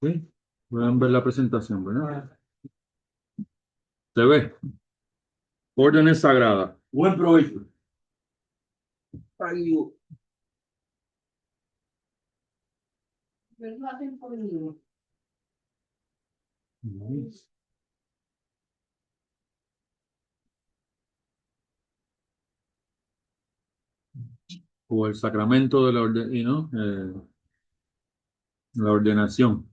Sí, pueden ver la presentación, ¿verdad? Se ve. Órdenes sagradas. Buen provecho. Ay, o el sacramento de la, la ordenación.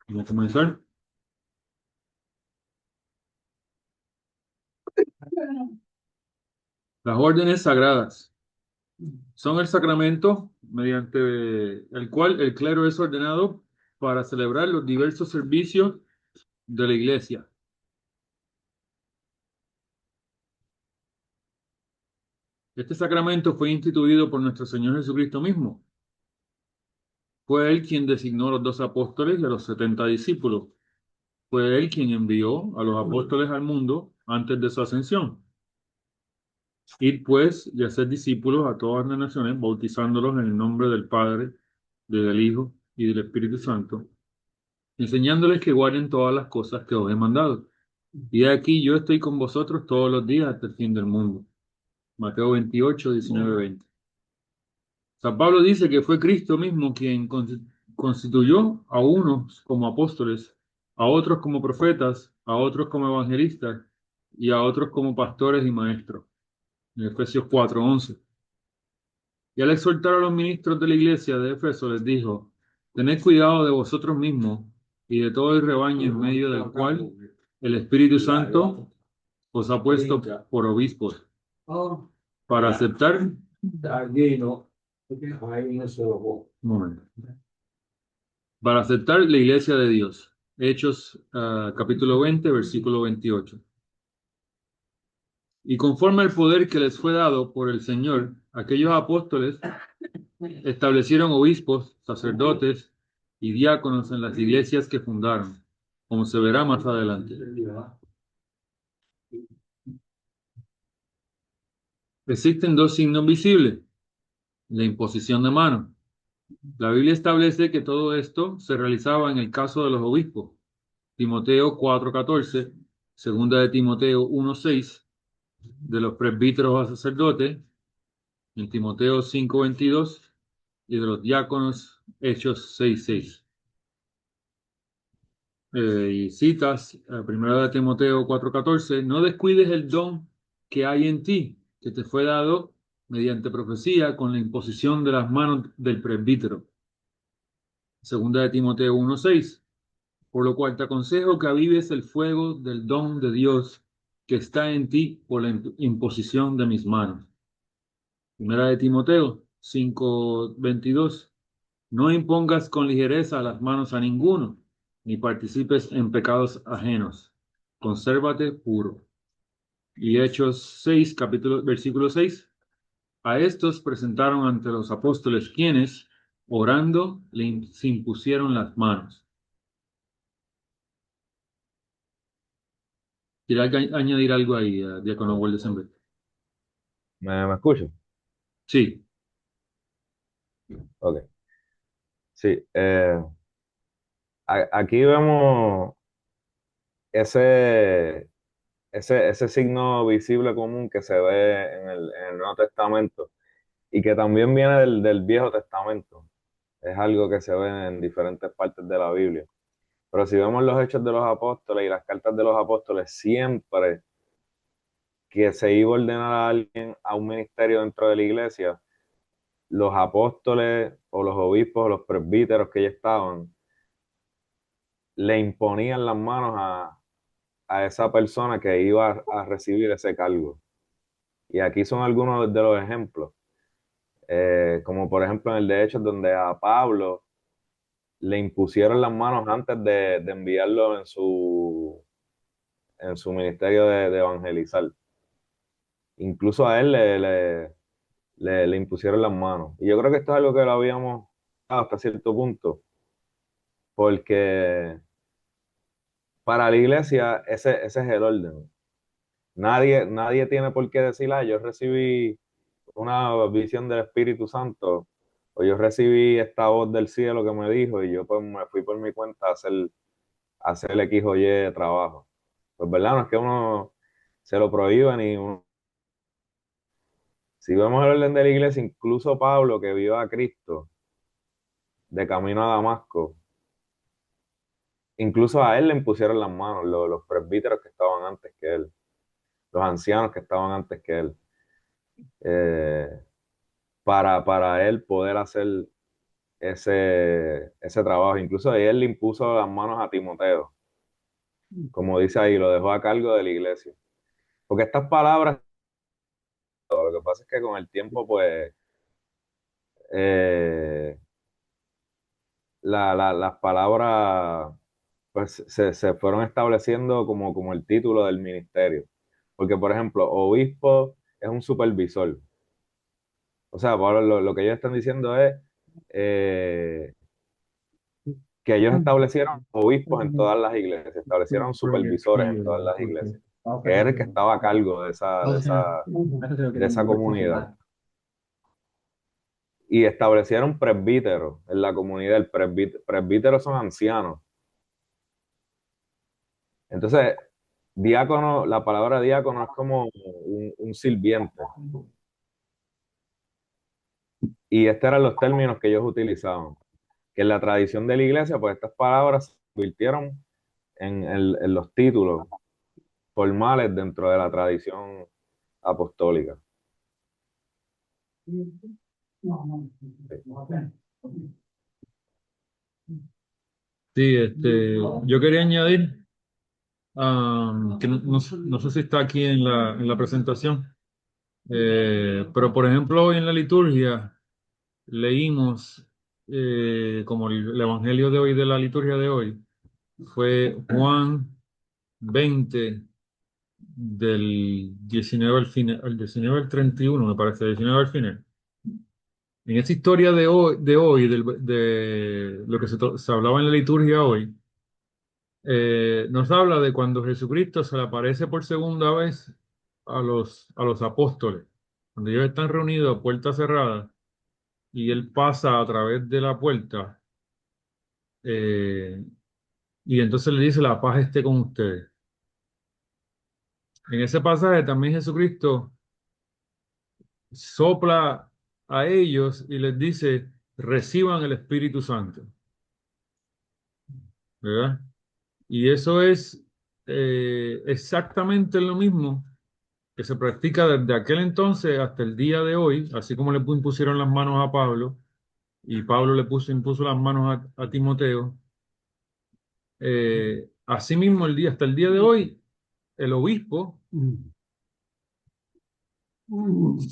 Vamos a comenzar. Las órdenes sagradas son el sacramento mediante el cual el clero es ordenado para celebrar los diversos servicios de la iglesia. Este sacramento fue instituido por nuestro Señor Jesucristo mismo. Fue Él quien designó a los 12 apóstoles y a los 70 discípulos. Fue Él quien envió a los apóstoles al mundo antes de su ascensión. Ir pues y hacer discípulos a todas las naciones, bautizándolos en el nombre del Padre, del Hijo y del Espíritu Santo, enseñándoles que guarden todas las cosas que os he mandado. Y aquí yo estoy con vosotros todos los días hasta el fin del mundo. Mateo 28, 19, 20. San Pablo dice que fue Cristo mismo quien constituyó a unos como apóstoles, a otros como profetas, a otros como evangelistas y a otros como pastores y maestros. En Efesios 4:11. Y al exhortar a los ministros de la iglesia de Efeso les dijo: tened cuidado de vosotros mismos y de todo el rebaño en medio del cual el Espíritu Santo os ha puesto por obispos para aceptar. Un momento. Para aceptar la iglesia de Dios. Hechos capítulo 20, versículo 28. Y conforme al poder que les fue dado por el Señor, aquellos apóstoles establecieron obispos, sacerdotes y diáconos en las iglesias que fundaron, como se verá más adelante. Existen dos signos visibles: la imposición de manos. La Biblia establece que todo esto se realizaba en el caso de los obispos. Timoteo 4:14, segunda de Timoteo 1:6, de los presbíteros a sacerdotes, en Timoteo 5:22, y de los diáconos, Hechos 6:6. Y citas, primera de Timoteo 4:14, no descuides el don que hay en ti, que te fue dado mediante profecía con la imposición de las manos del presbítero. Segunda de Timoteo 1:6, por lo cual te aconsejo que avives el fuego del don de Dios que está en ti por la imposición de mis manos. Primera de Timoteo 5:22, no impongas con ligereza las manos a ninguno, ni participes en pecados ajenos. Consérvate puro. Y Hechos 6, versículo 6. A estos presentaron ante los apóstoles, quienes, orando, se impusieron las manos. ¿Quiere añadir algo ahí, diácono Waldesenberg? ¿Me escucho? Sí. Ok. Sí. Aquí vemos ese, ese signo visible común que se ve en el Nuevo Testamento y que también viene del Viejo Testamento. Es algo que se ve en diferentes partes de la Biblia. Pero si vemos los hechos de los apóstoles y las cartas de los apóstoles, siempre que se iba a ordenar a alguien a un ministerio dentro de la iglesia, los apóstoles o los obispos o los presbíteros que ya estaban, le imponían las manos a esa persona que iba a recibir ese cargo. Y aquí son algunos de los ejemplos, como por ejemplo en el de Hechos, donde a Pablo le impusieron las manos antes de enviarlo en su ministerio de evangelizar. Incluso a él le impusieron las manos. Y yo creo que esto es algo que lo habíamos hasta cierto punto, porque para la iglesia ese es el orden. Nadie tiene por qué decir, ah, yo recibí una visión del Espíritu Santo, o yo recibí esta voz del cielo que me dijo, y yo pues me fui por mi cuenta a hacer el X o Y de trabajo. Pues verdad, no es que uno se lo prohíba ni uno. Si vemos el orden de la iglesia, incluso Pablo, que vio a Cristo de camino a Damasco, incluso a él le impusieron las manos, los presbíteros que estaban antes que él, los ancianos que estaban antes que él, eh, para él poder hacer ese trabajo. Incluso él le impuso las manos a Timoteo, como dice ahí, lo dejó a cargo de la iglesia. Porque estas palabras, lo que pasa es que con el tiempo, pues, eh, las palabras pues se fueron estableciendo como el título del ministerio. Porque, por ejemplo, obispo es un supervisor. O sea, Pablo, lo que ellos están diciendo es eh, que ellos establecieron obispos en todas las iglesias, establecieron supervisores en todas las iglesias, que era el que estaba a cargo de esa comunidad. Y establecieron presbíteros en la comunidad. El presbíteros son ancianos. Entonces, diácono, la palabra diácono es como un sirviente. Y estos eran los términos que ellos utilizaban. Que en la tradición de la iglesia, pues estas palabras se convirtieron en los títulos formales dentro de la tradición apostólica. Sí, yo quería añadir, que no sé si está aquí en la presentación, pero por ejemplo hoy en la liturgia leímos, como el evangelio de hoy de la liturgia de hoy, fue Juan 20 del 19 al final, el 19 al 31 me parece, 19 al final. En esta historia de hoy de lo que se hablaba en la liturgia hoy, nos habla de cuando Jesucristo se le aparece por segunda vez a los apóstoles, cuando ellos están reunidos a puerta cerrada y él pasa a través de la puerta, eh, y entonces le dice, la paz esté con ustedes. En ese pasaje también Jesucristo sopla a ellos y les dice, reciban el Espíritu Santo, ¿verdad? Y eso es exactamente lo mismo que se practica desde aquel entonces hasta el día de hoy, así como le impusieron las manos a Pablo y Pablo impuso las manos a Timoteo. Asimismo, hasta el día de hoy, el obispo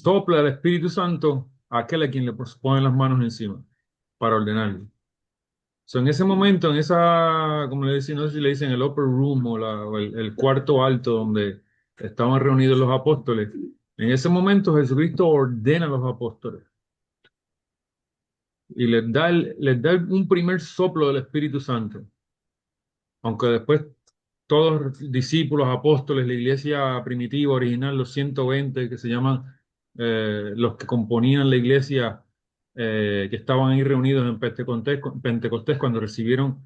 sopla el Espíritu Santo a aquel a quien le pone las manos encima para ordenarle. So, en ese momento, como le dicen, no sé si le dicen el upper room o el cuarto alto donde estaban reunidos los apóstoles, en ese momento Jesucristo ordena a los apóstoles y les da un primer soplo del Espíritu Santo, aunque después todos los discípulos, apóstoles, la iglesia primitiva, original, los 120 que se llaman los que componían la iglesia, que estaban ahí reunidos en Pentecostés cuando recibieron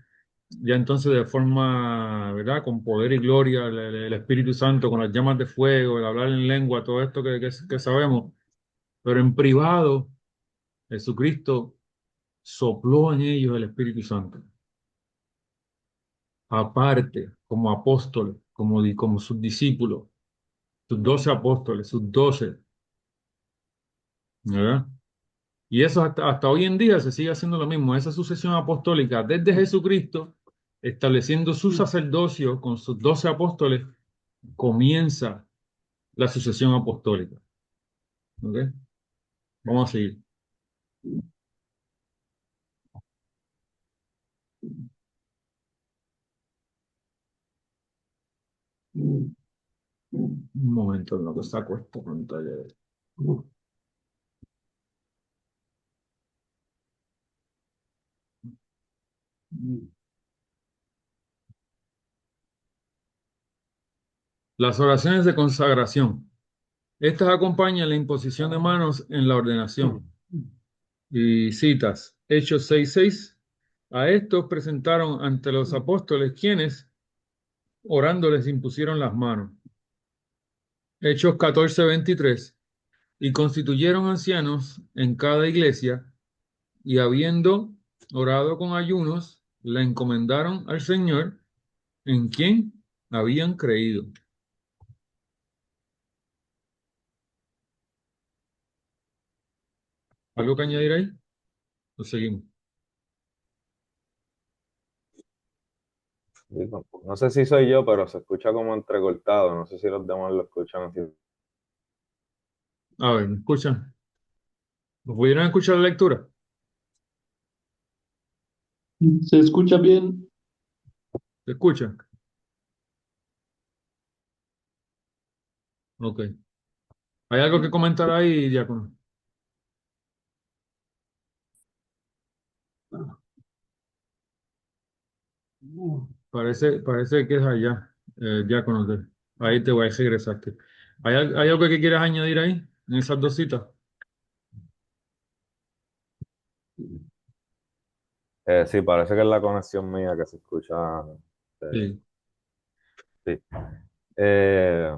ya entonces de forma, ¿verdad? Con poder y gloria, el Espíritu Santo, con las llamas de fuego, el hablar en lengua, todo esto que sabemos. Pero en privado, Jesucristo sopló en ellos el Espíritu Santo, aparte, como apóstoles, como sus discípulos, sus 12 apóstoles, sus 12, ¿verdad? Y eso hasta hoy en día se sigue haciendo lo mismo, esa sucesión apostólica desde Jesucristo, estableciendo su sacerdocio con sus 12 apóstoles, comienza la sucesión apostólica. ¿Ok? Vamos a seguir. Un momento en lo que saco esta pantalla. Las oraciones de consagración. Estas acompañan la imposición de manos en la ordenación. Y citas, Hechos 6:6. A estos presentaron ante los apóstoles quienes, orando, les impusieron las manos. Hechos 14:23. Y constituyeron ancianos en cada iglesia y habiendo orado con ayunos, la encomendaron al Señor en quien habían creído. ¿Algo que añadir ahí? Lo seguimos. Digo, no sé si soy yo, pero se escucha como entrecortado. No sé si los demás lo escuchan así. A ver, ¿me escuchan? ¿Lo pudieron escuchar la lectura? ¿Se escucha bien? ¿Se escucha? Ok. ¿Hay algo que comentar ahí, Diácono? Parece que es allá, Diácono. Ahí te voy a regresaste. ¿Hay algo que quieras añadir ahí, en esas dos citas? Sí, parece que es la conexión mía que se escucha. eh, Sí. sí. Eh,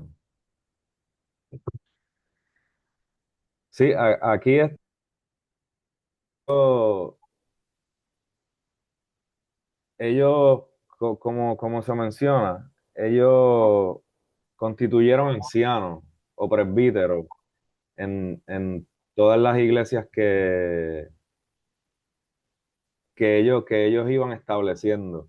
sí, aquí esto, ellos, como se menciona, ellos constituyeron ancianos o presbíteros en todas las iglesias que ellos iban estableciendo.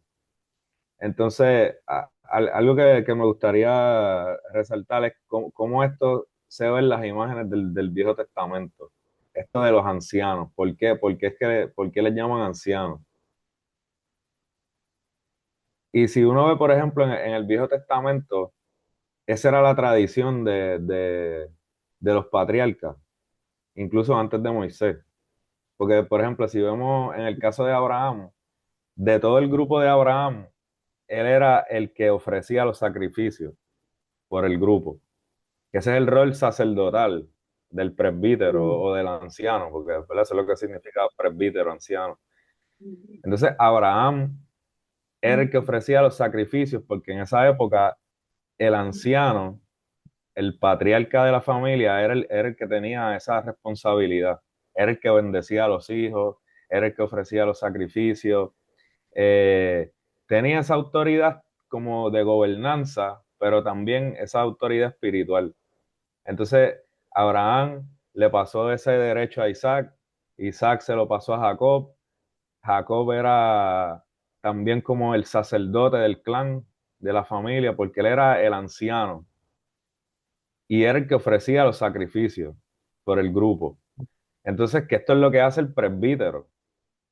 Entonces, algo que me gustaría resaltar es cómo esto se ve en las imágenes del Viejo Testamento. Esto de los ancianos. ¿Por qué? ¿Por qué les llaman ancianos? Y si uno ve, por ejemplo, en el Viejo Testamento, esa era la tradición de los patriarcas, incluso antes de Moisés. Porque, por ejemplo, si vemos en el caso de Abraham, de todo el grupo de Abraham, él era el que ofrecía los sacrificios por el grupo, que ese es el rol sacerdotal del presbítero o del anciano, porque ¿verdad? Eso es lo que significa presbítero, anciano. Entonces, Abraham era el que ofrecía los sacrificios, porque en esa época el anciano, el patriarca de la familia, era el que tenía esa responsabilidad, era el que bendecía a los hijos, era el que ofrecía los sacrificios, eh, tenía esa autoridad como de gobernanza, pero también esa autoridad espiritual. Entonces, Abraham le pasó ese derecho a Isaac, Isaac se lo pasó a Jacob, Jacob era también como el sacerdote del clan, de la familia, porque él era el anciano y era el que ofrecía los sacrificios por el grupo. Entonces, que esto es lo que hace el presbítero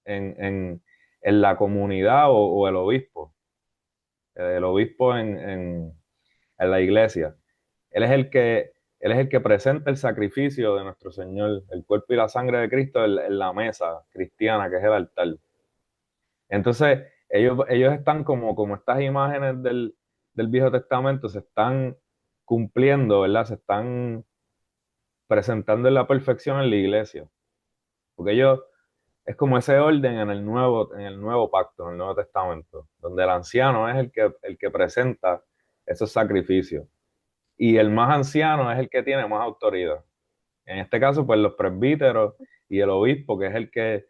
en la comunidad o el obispo. El obispo en la iglesia. Él es el que, él es el que presenta el sacrificio de nuestro Señor, el cuerpo y la sangre de Cristo en la mesa cristiana, que es el altar. Entonces, ellos están como estas imágenes del Viejo Testamento se están cumpliendo, ¿verdad? Se están presentando en la perfección en la iglesia. Porque ellos, es como ese orden en el nuevo pacto, en el Nuevo Testamento, donde el anciano es el que presenta esos sacrificios. Y el más anciano es el que tiene más autoridad. En este caso, pues los presbíteros y el obispo, que es el que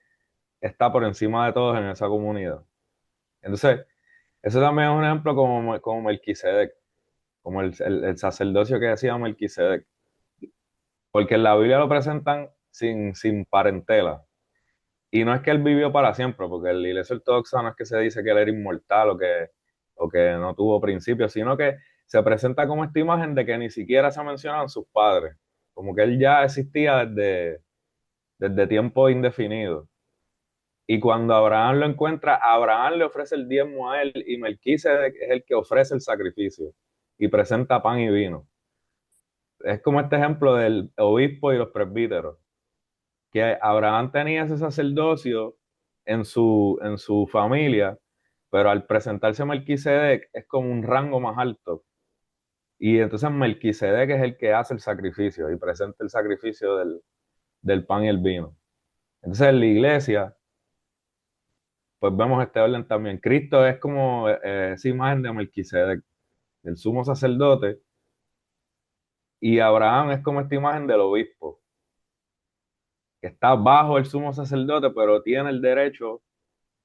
está por encima de todos en esa comunidad. Entonces, eso también es un ejemplo como Melquisedec, como el sacerdocio que decía Melquisedec. Porque en la Biblia lo presentan sin parentela. Y no es que él vivió para siempre, porque en la iglesia ortodoxa no es que se dice que él era inmortal o que no tuvo principios, sino que se presenta como esta imagen de que ni siquiera se mencionan sus padres, como que él ya existía desde tiempo indefinido. Y cuando Abraham lo encuentra, Abraham le ofrece el diezmo a él y Melquisedec es el que ofrece el sacrificio y presenta pan y vino. Es como este ejemplo del obispo y los presbíteros, que Abraham tenía ese sacerdocio en su familia, pero al presentarse Melquisedec es como un rango más alto Y entonces Melquisedec es el que hace el sacrificio y presenta el sacrificio del pan y el vino. Entonces en la iglesia, pues vemos este orden también. Cristo es como esa imagen de Melquisedec, el sumo sacerdote, y Abraham es como esta imagen del obispo, que está bajo el sumo sacerdote, pero tiene el derecho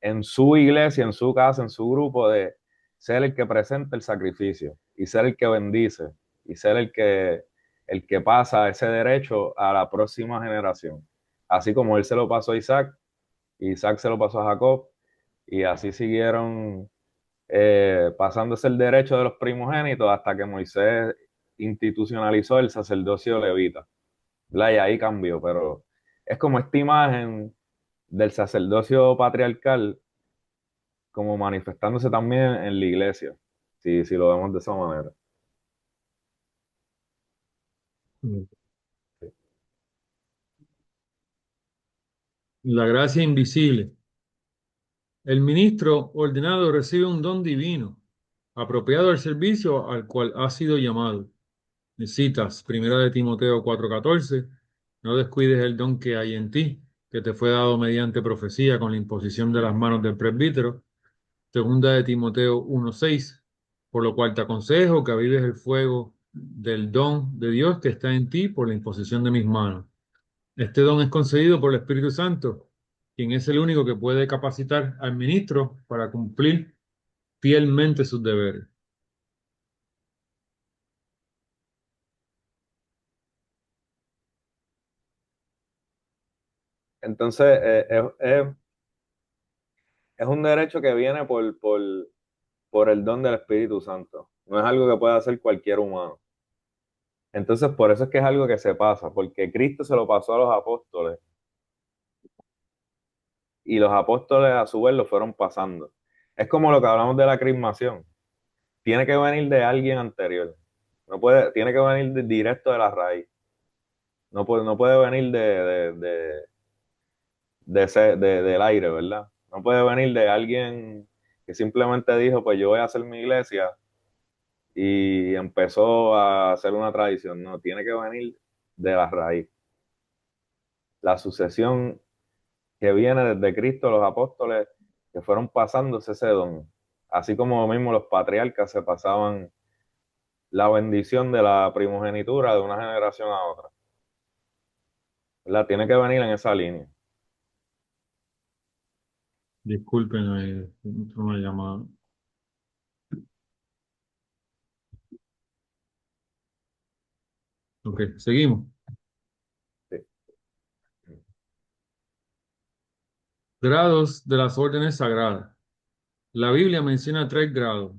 en su iglesia, en su casa, en su grupo, de ser el que presenta el sacrificio y ser el que bendice y ser el que pasa ese derecho a la próxima generación. Así como él se lo pasó a Isaac, Isaac se lo pasó a Jacob, y así siguieron pasándose el derecho de los primogénitos hasta que Moisés institucionalizó el sacerdocio levita. ¿Verdad? Y ahí cambió, pero es como esta imagen del sacerdocio patriarcal como manifestándose también en la iglesia, si lo vemos de esa manera. La gracia invisible. El ministro ordenado recibe un don divino, apropiado al servicio al cual ha sido llamado. Citas, Primera de Timoteo 4:14, no descuides el don que hay en ti, que te fue dado mediante profecía con la imposición de las manos del presbítero. Segunda de Timoteo 1:6, por lo cual te aconsejo que avives el fuego del don de Dios que está en ti por la imposición de mis manos. Este don es concedido por el Espíritu Santo, quien es el único que puede capacitar al ministro para cumplir fielmente sus deberes. Entonces, es un derecho que viene por el don del Espíritu Santo. No es algo que pueda hacer cualquier humano. Entonces, por eso es que es algo que se pasa, porque Cristo se lo pasó a los apóstoles y los apóstoles a su vez lo fueron pasando. Es como lo que hablamos de la crismación. Tiene que venir de alguien anterior. Tiene que venir directo de la raíz. No puede venir del aire, ¿verdad? No puede venir de alguien que simplemente dijo, pues yo voy a hacer mi iglesia y empezó a hacer una tradición. No, tiene que venir de la raíz. La sucesión que viene desde Cristo, los apóstoles que fueron pasándose ese don. Así como mismo los patriarcas se pasaban la bendición de la primogenitura de una generación a otra. ¿Verdad? Tiene que venir en esa línea. Disculpen, una llamada. Ok, seguimos. Sí. Grados de las órdenes sagradas. La Biblia menciona 3 grados: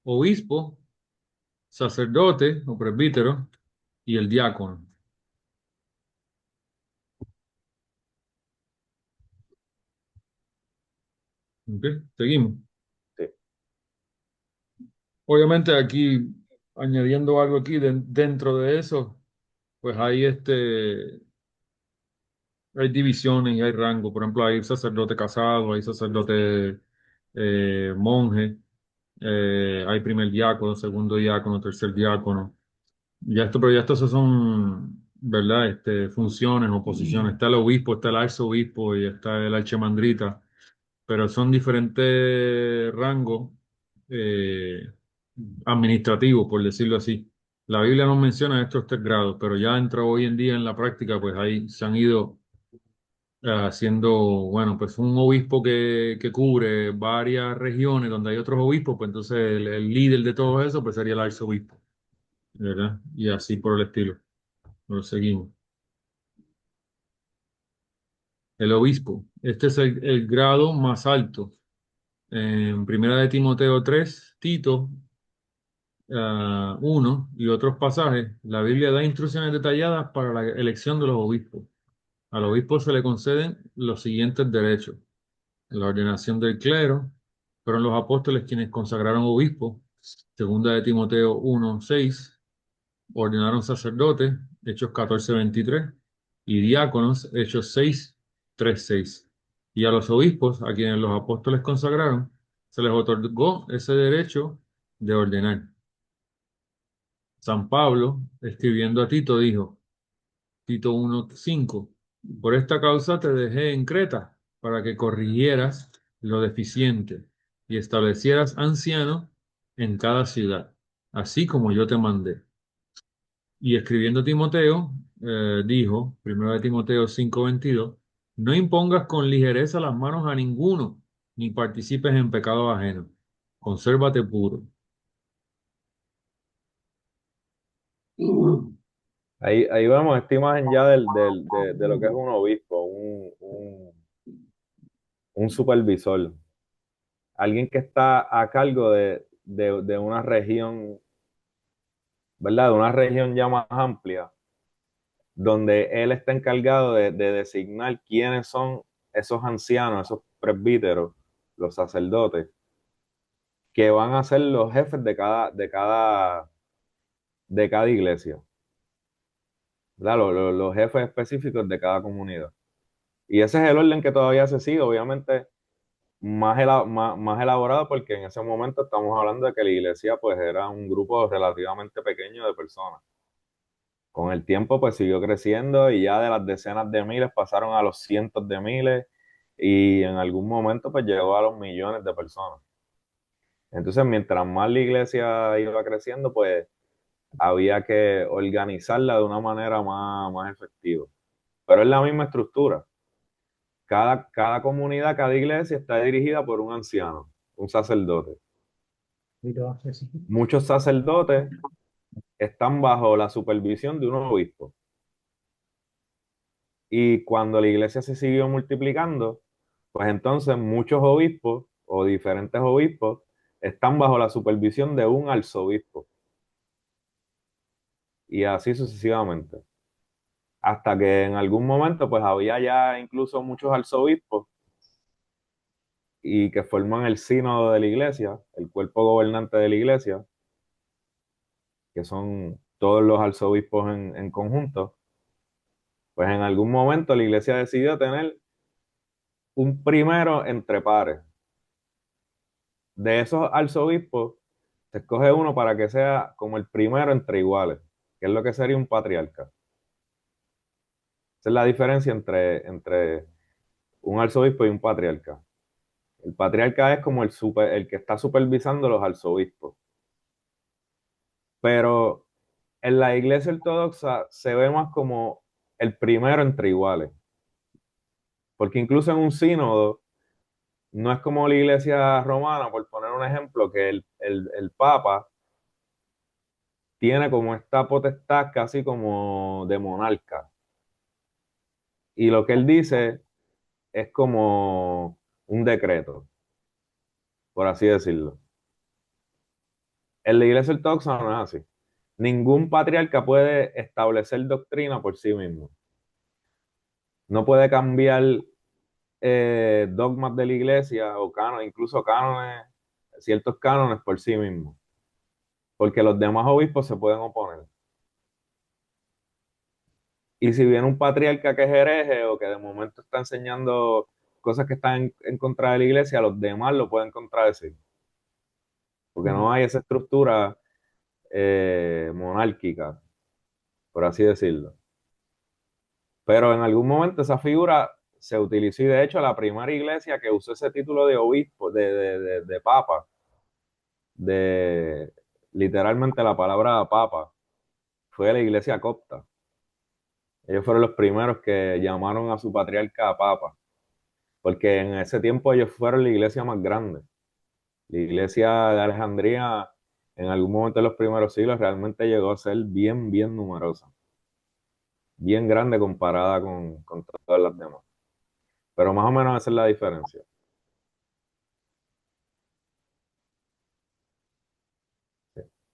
obispo, sacerdote o presbítero y el diácono. Ok, seguimos. Sí. Obviamente aquí, añadiendo algo aquí dentro de eso, pues hay divisiones y hay rango. Por ejemplo, hay sacerdote casado, hay sacerdote monje, hay primer diácono, segundo diácono, tercer diácono. Pero ya estos son, ¿verdad? Funciones o posiciones. Está el obispo, está el arzobispo y está el archimandrita, pero son diferentes rangos eh, administrativos, por decirlo así. La Biblia no menciona estos 3 grados, pero ya entra hoy en día en la práctica, pues ahí se han ido haciendo, bueno, pues un obispo que cubre varias regiones donde hay otros obispos, pues entonces el líder de todo eso, pues sería el arzobispo, ¿verdad? Y así por el estilo. Lo seguimos. El obispo. Este es el grado más alto. En Primera de Timoteo 3, Tito 1 y otros pasajes, la Biblia da instrucciones detalladas para la elección de los obispos. Al obispo se le conceden los siguientes derechos: la ordenación del clero, fueron los apóstoles quienes consagraron obispos. Segunda de Timoteo 1:6, ordenaron sacerdotes, Hechos 14:23, y diáconos, Hechos 6:3-6. Y a los obispos, a quienes los apóstoles consagraron, se les otorgó ese derecho de ordenar. San Pablo, escribiendo a Tito, dijo, Tito 1:5, por esta causa te dejé en Creta, para que corrigieras lo deficiente y establecieras ancianos en cada ciudad, así como yo te mandé. Y escribiendo a Timoteo, dijo, 1 Timoteo 5:22, no impongas con ligereza las manos a ninguno, ni participes en pecado ajeno. Consérvate puro. Ahí vemos esta imagen ya de lo que es un obispo, un supervisor, alguien que está a cargo de una región, ¿verdad? De una región ya más amplia, donde él está encargado de designar quiénes son esos ancianos, esos presbíteros, los sacerdotes, que van a ser los jefes de cada iglesia, ¿verdad? Los jefes específicos de cada comunidad. Y ese es el orden que todavía se sigue, obviamente más elaborado, porque en ese momento estamos hablando de que la iglesia pues era un grupo relativamente pequeño de personas. Con el tiempo pues siguió creciendo y ya de las decenas de miles pasaron a los cientos de miles y en algún momento pues llegó a los millones de personas. Entonces mientras más la iglesia iba creciendo pues había que organizarla de una manera más efectiva. Pero es la misma estructura. Cada comunidad, cada iglesia está dirigida por un anciano, un sacerdote. Muchos sacerdotes están bajo la supervisión de un obispo. Y cuando la iglesia se siguió multiplicando, pues entonces muchos obispos o diferentes obispos están bajo la supervisión de un arzobispo. Y así sucesivamente. Hasta que en algún momento pues había ya incluso muchos arzobispos y que forman el sínodo de la iglesia, el cuerpo gobernante de la iglesia, que son todos los arzobispos en conjunto. Pues en algún momento la iglesia decidió tener un primero entre pares. De esos arzobispos, se escoge uno para que sea como el primero entre iguales, que es lo que sería un patriarca. Esa es la diferencia entre un arzobispo y un patriarca. El patriarca es como el que está supervisando los arzobispos. Pero en la iglesia ortodoxa se ve más como el primero entre iguales. Porque incluso en un sínodo, no es como la iglesia romana, por poner un ejemplo, que el papa tiene como esta potestad casi como de monarca. Y lo que él dice es como un decreto, por así decirlo. En la iglesia ortodoxa no es así. Ningún patriarca puede establecer doctrina por sí mismo. No puede cambiar dogmas de la iglesia o incluso cánones, ciertos cánones por sí mismo, porque los demás obispos se pueden oponer. Y si viene un patriarca que es hereje o que de momento está enseñando cosas que están en contra de la iglesia, los demás lo pueden contradecir, porque no hay esa estructura monárquica, por así decirlo. Pero en algún momento esa figura se utilizó y de hecho la primera iglesia que usó ese título de obispo, de papa, de literalmente la palabra papa, fue la iglesia copta. Ellos fueron los primeros que llamaron a su patriarca papa, porque en ese tiempo ellos fueron la iglesia más grande. La iglesia de Alejandría, en algún momento de los primeros siglos, realmente llegó a ser bien numerosa, bien grande comparada con todas las demás. Pero más o menos esa es la diferencia.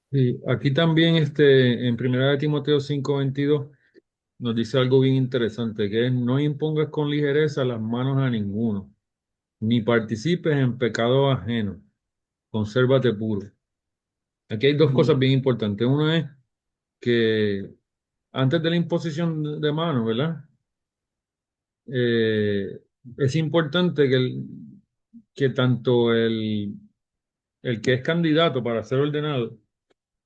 Y aquí también en 1 Timoteo 5:22 nos dice algo bien interesante, que es no impongas con ligereza las manos a ninguno, ni participes en pecado ajeno, consérvate puro. Aquí hay dos cosas bien importantes. Una es que antes de la imposición de manos, ¿verdad? Eh, es importante que tanto el que es candidato para ser ordenado,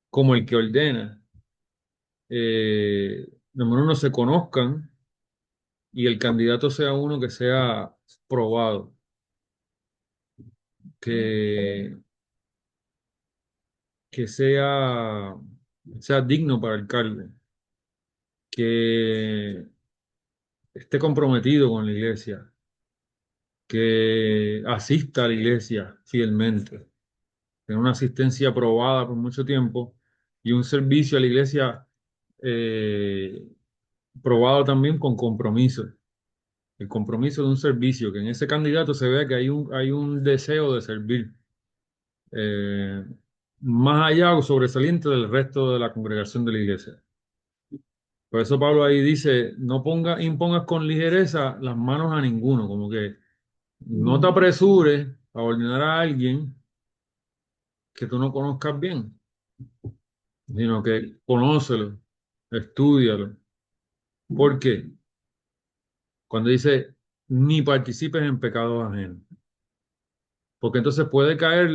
como el que ordena, número uno, se conozcan y el candidato sea uno que sea probado, que, que sea digno para el cargo, que esté comprometido con la iglesia, que asista a la iglesia fielmente, tenga una asistencia aprobada por mucho tiempo y un servicio a la iglesia eh, probado también con compromiso. El compromiso de un servicio, que en ese candidato se vea que hay un deseo de servir, eh, más allá o sobresaliente del resto de la congregación de la iglesia. Por eso Pablo ahí dice, no impongas con ligereza las manos a ninguno, como que no te apresures a ordenar a alguien que tú no conozcas bien, sino que conócelo, estúdialo. ¿Por qué? Cuando dice, ni participes en pecados ajenos. Porque entonces puede caer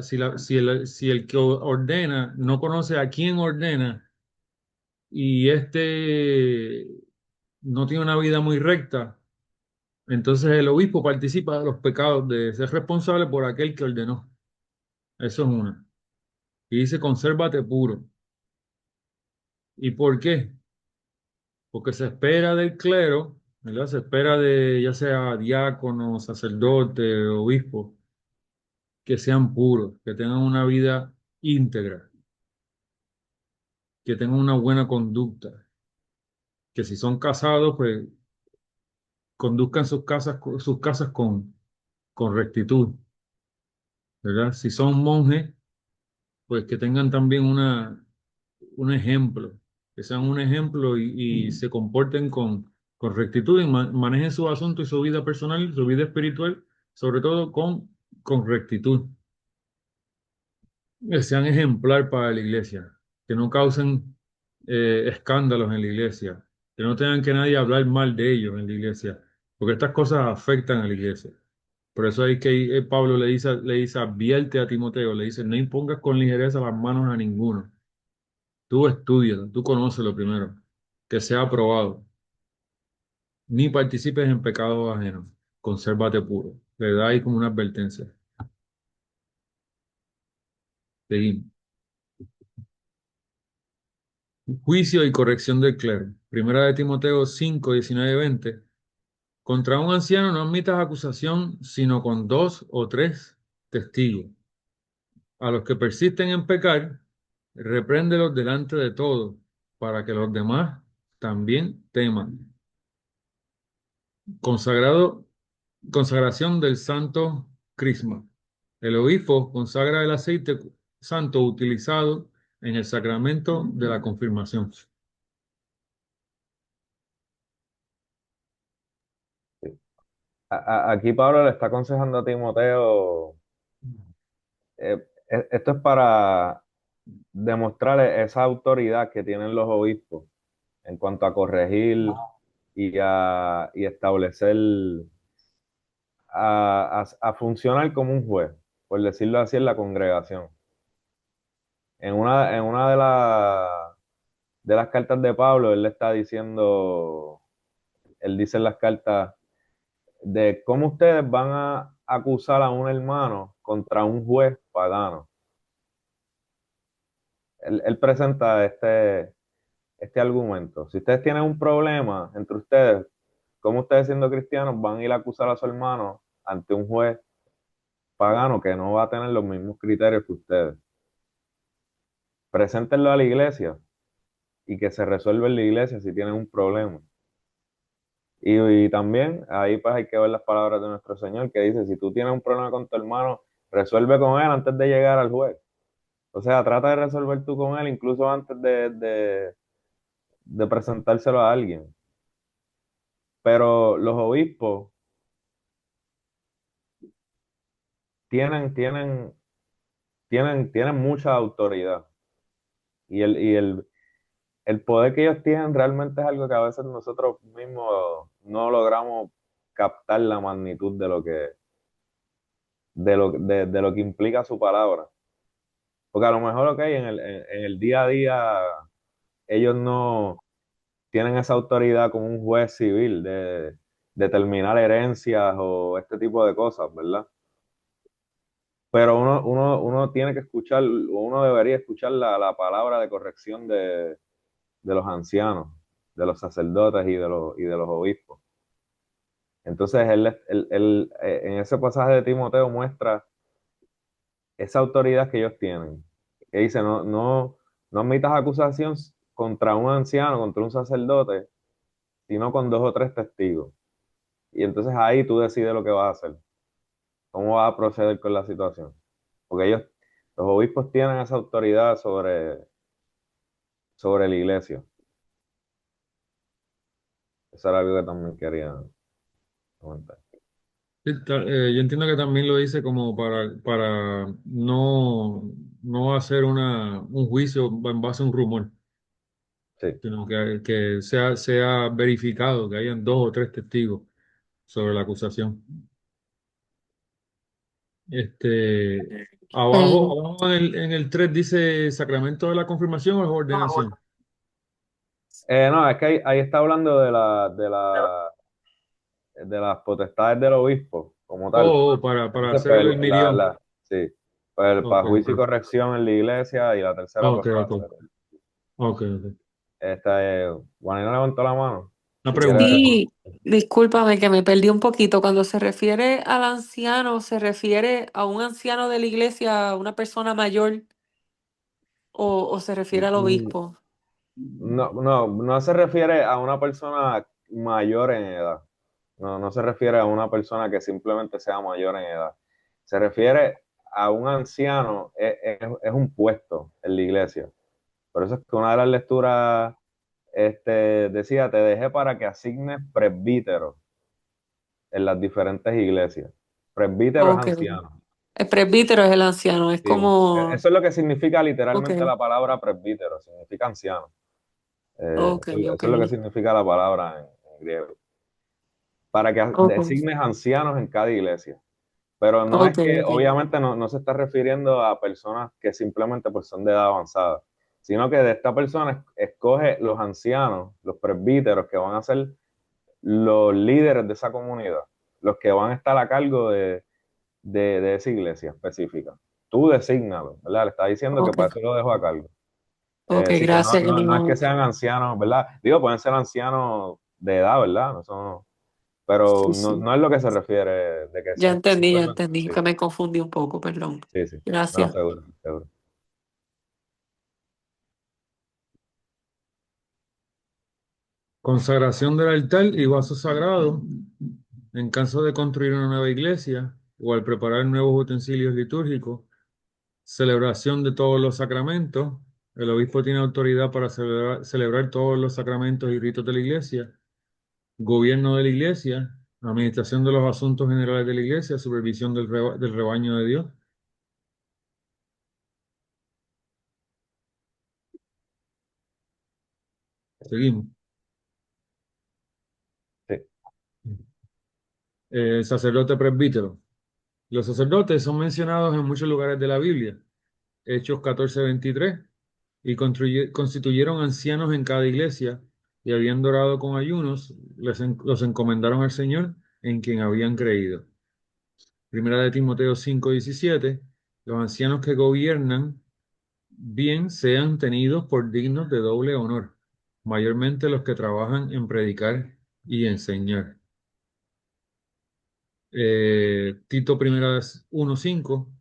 si el que ordena no conoce a quién ordena y este no tiene una vida muy recta, entonces el obispo participa de los pecados de ser responsable por aquel que ordenó. Eso es una. Y dice, consérvate puro. ¿Y por qué? Porque se espera del clero, ¿verdad? Se espera de ya sea diácono, sacerdote, obispo, que sean puros, que tengan una vida íntegra, que tengan una buena conducta, que si son casados, pues conduzcan sus casas con rectitud, ¿verdad? Si son monjes, pues que tengan también un ejemplo, que sean un ejemplo y se comporten con rectitud y manejen su asunto y su vida personal, su vida espiritual, sobre todo con rectitud. Que sean ejemplar para la iglesia, que no causen escándalos en la iglesia, que no tengan que nadie hablar mal de ellos en la iglesia, porque estas cosas afectan a la iglesia. Por eso hay que Pablo le dice, advierte a Timoteo, le dice, no impongas con ligereza las manos a ninguno. Tú estudialo, tú conócelo primero, que sea aprobado, ni participes en pecados ajenos, consérvate puro. Le da ahí como una advertencia. Seguimos. Juicio y corrección del clero. Primera de Timoteo 5, 19, 20. Contra un anciano no admitas acusación, sino con dos o tres testigos. A los que persisten en pecar, repréndelos delante de todos, para que los demás también teman. Consagrado, consagración del santo crisma. El obispo consagra el aceite santo utilizado en el sacramento de la confirmación. Aquí Pablo le está aconsejando a Timoteo, esto es para demostrarle esa autoridad que tienen los obispos en cuanto a corregir y establecer, a funcionar como un juez, por decirlo así, en la congregación. En una de las cartas de Pablo, él le está diciendo, él dice en las cartas de cómo ustedes van a acusar a un hermano contra un juez pagano. Él presenta este argumento. Si ustedes tienen un problema entre ustedes, ¿cómo ustedes siendo cristianos van a ir a acusar a su hermano ante un juez pagano que no va a tener los mismos criterios que ustedes? Preséntenlo a la iglesia y que se resuelva en la iglesia si tienen un problema. Y también ahí pues hay que ver las palabras de nuestro Señor que dice, si tú tienes un problema con tu hermano, resuelve con él antes de llegar al juez. O sea, trata de resolver tú con él incluso antes de presentárselo a alguien. Pero los obispos tienen, tienen, tienen mucha autoridad y el poder que ellos tienen realmente es algo que a veces nosotros mismos no logramos captar la magnitud de lo que implica su palabra. Porque a lo mejor, ok, en el día a día ellos no tienen esa autoridad como un juez civil de determinar herencias o este tipo de cosas, ¿verdad? Pero uno tiene que escuchar, o uno debería escuchar la palabra de corrección de los ancianos, de los sacerdotes y de los obispos. Entonces, en ese pasaje de Timoteo muestra esa autoridad que ellos tienen. Que dice, no admitas acusación contra un anciano, contra un sacerdote, sino con dos o tres testigos. Y entonces ahí tú decides lo que vas a hacer, cómo vas a proceder con la situación. Porque los obispos tienen esa autoridad sobre la iglesia. Eso era algo que también quería comentar. Sí, yo entiendo que también lo dice como para no hacer un juicio en base a un rumor, Sí. sino que sea verificado, que hayan dos o tres testigos sobre la acusación. Este, El, abajo en el 3 dice sacramento de la confirmación o ordenación. No, es que ahí está hablando de las potestades del obispo, como tal. Para Entonces, hacer pues, el mirión. sí, pues, para Ok, juicio y ok, corrección en la iglesia y la tercera, pues, ok, para ok, hacer. ok, ok. Juanina levantó la mano, Una si quiere. pregunta. sí, discúlpame que me perdí un poquito. Cuando se refiere al anciano, ¿se refiere a un anciano de la iglesia, a una persona mayor, o se refiere al Mm, obispo? no se refiere a una persona mayor en edad. No se refiere a una persona que simplemente sea mayor en edad. Se refiere a un anciano, es un puesto en la iglesia. Por eso es que una de las lecturas decía, te dejé para que asignes presbíteros en las diferentes iglesias. Presbítero es Ok. anciano. El presbítero es el anciano, es Sí, como... eso es lo que significa Ok, literalmente la palabra presbítero, significa anciano. ok, ok, Eso es lo que significa la palabra en griego. Para que ok, designes ancianos en cada iglesia. Pero no es ok, que, ok. obviamente, no se está refiriendo a personas que simplemente pues, son de edad avanzada, sino que de esta persona escoge los ancianos, los presbíteros, que van a ser los líderes de esa comunidad, los que van a estar a cargo de esa iglesia específica. Tú desígnalo, ¿verdad? Le está diciendo que Ok, para eso lo dejo a cargo. ok, Así que gracias que no es que no... sean ancianos, ¿verdad? Digo, pueden ser ancianos de edad, ¿verdad? Eso pero Sí, sí. no es lo que se refiere de que Ya simplemente, entendí, sí, que me confundí un poco, perdón. sí, sí, no, Gracias. seguro, seguro. Consagración del altar y vaso sagrado en caso de construir una nueva iglesia o al preparar nuevos utensilios litúrgicos. Celebración de todos los sacramentos. El obispo tiene autoridad para celebrar todos los sacramentos y ritos de la iglesia. Gobierno de la iglesia. Administración de los asuntos generales de la iglesia. Supervisión del rebaño de Dios. Seguimos. Sí, Sacerdote presbítero. Los sacerdotes son mencionados en muchos lugares de la Biblia. Hechos 14:23. Y constituyeron ancianos en cada iglesia, y habiendo orado con ayunos, los encomendaron al Señor en quien habían creído. Primera de Timoteo 5:17, los ancianos que gobiernan bien sean tenidos por dignos de doble honor, mayormente los que trabajan en predicar y enseñar. Tito 1:5,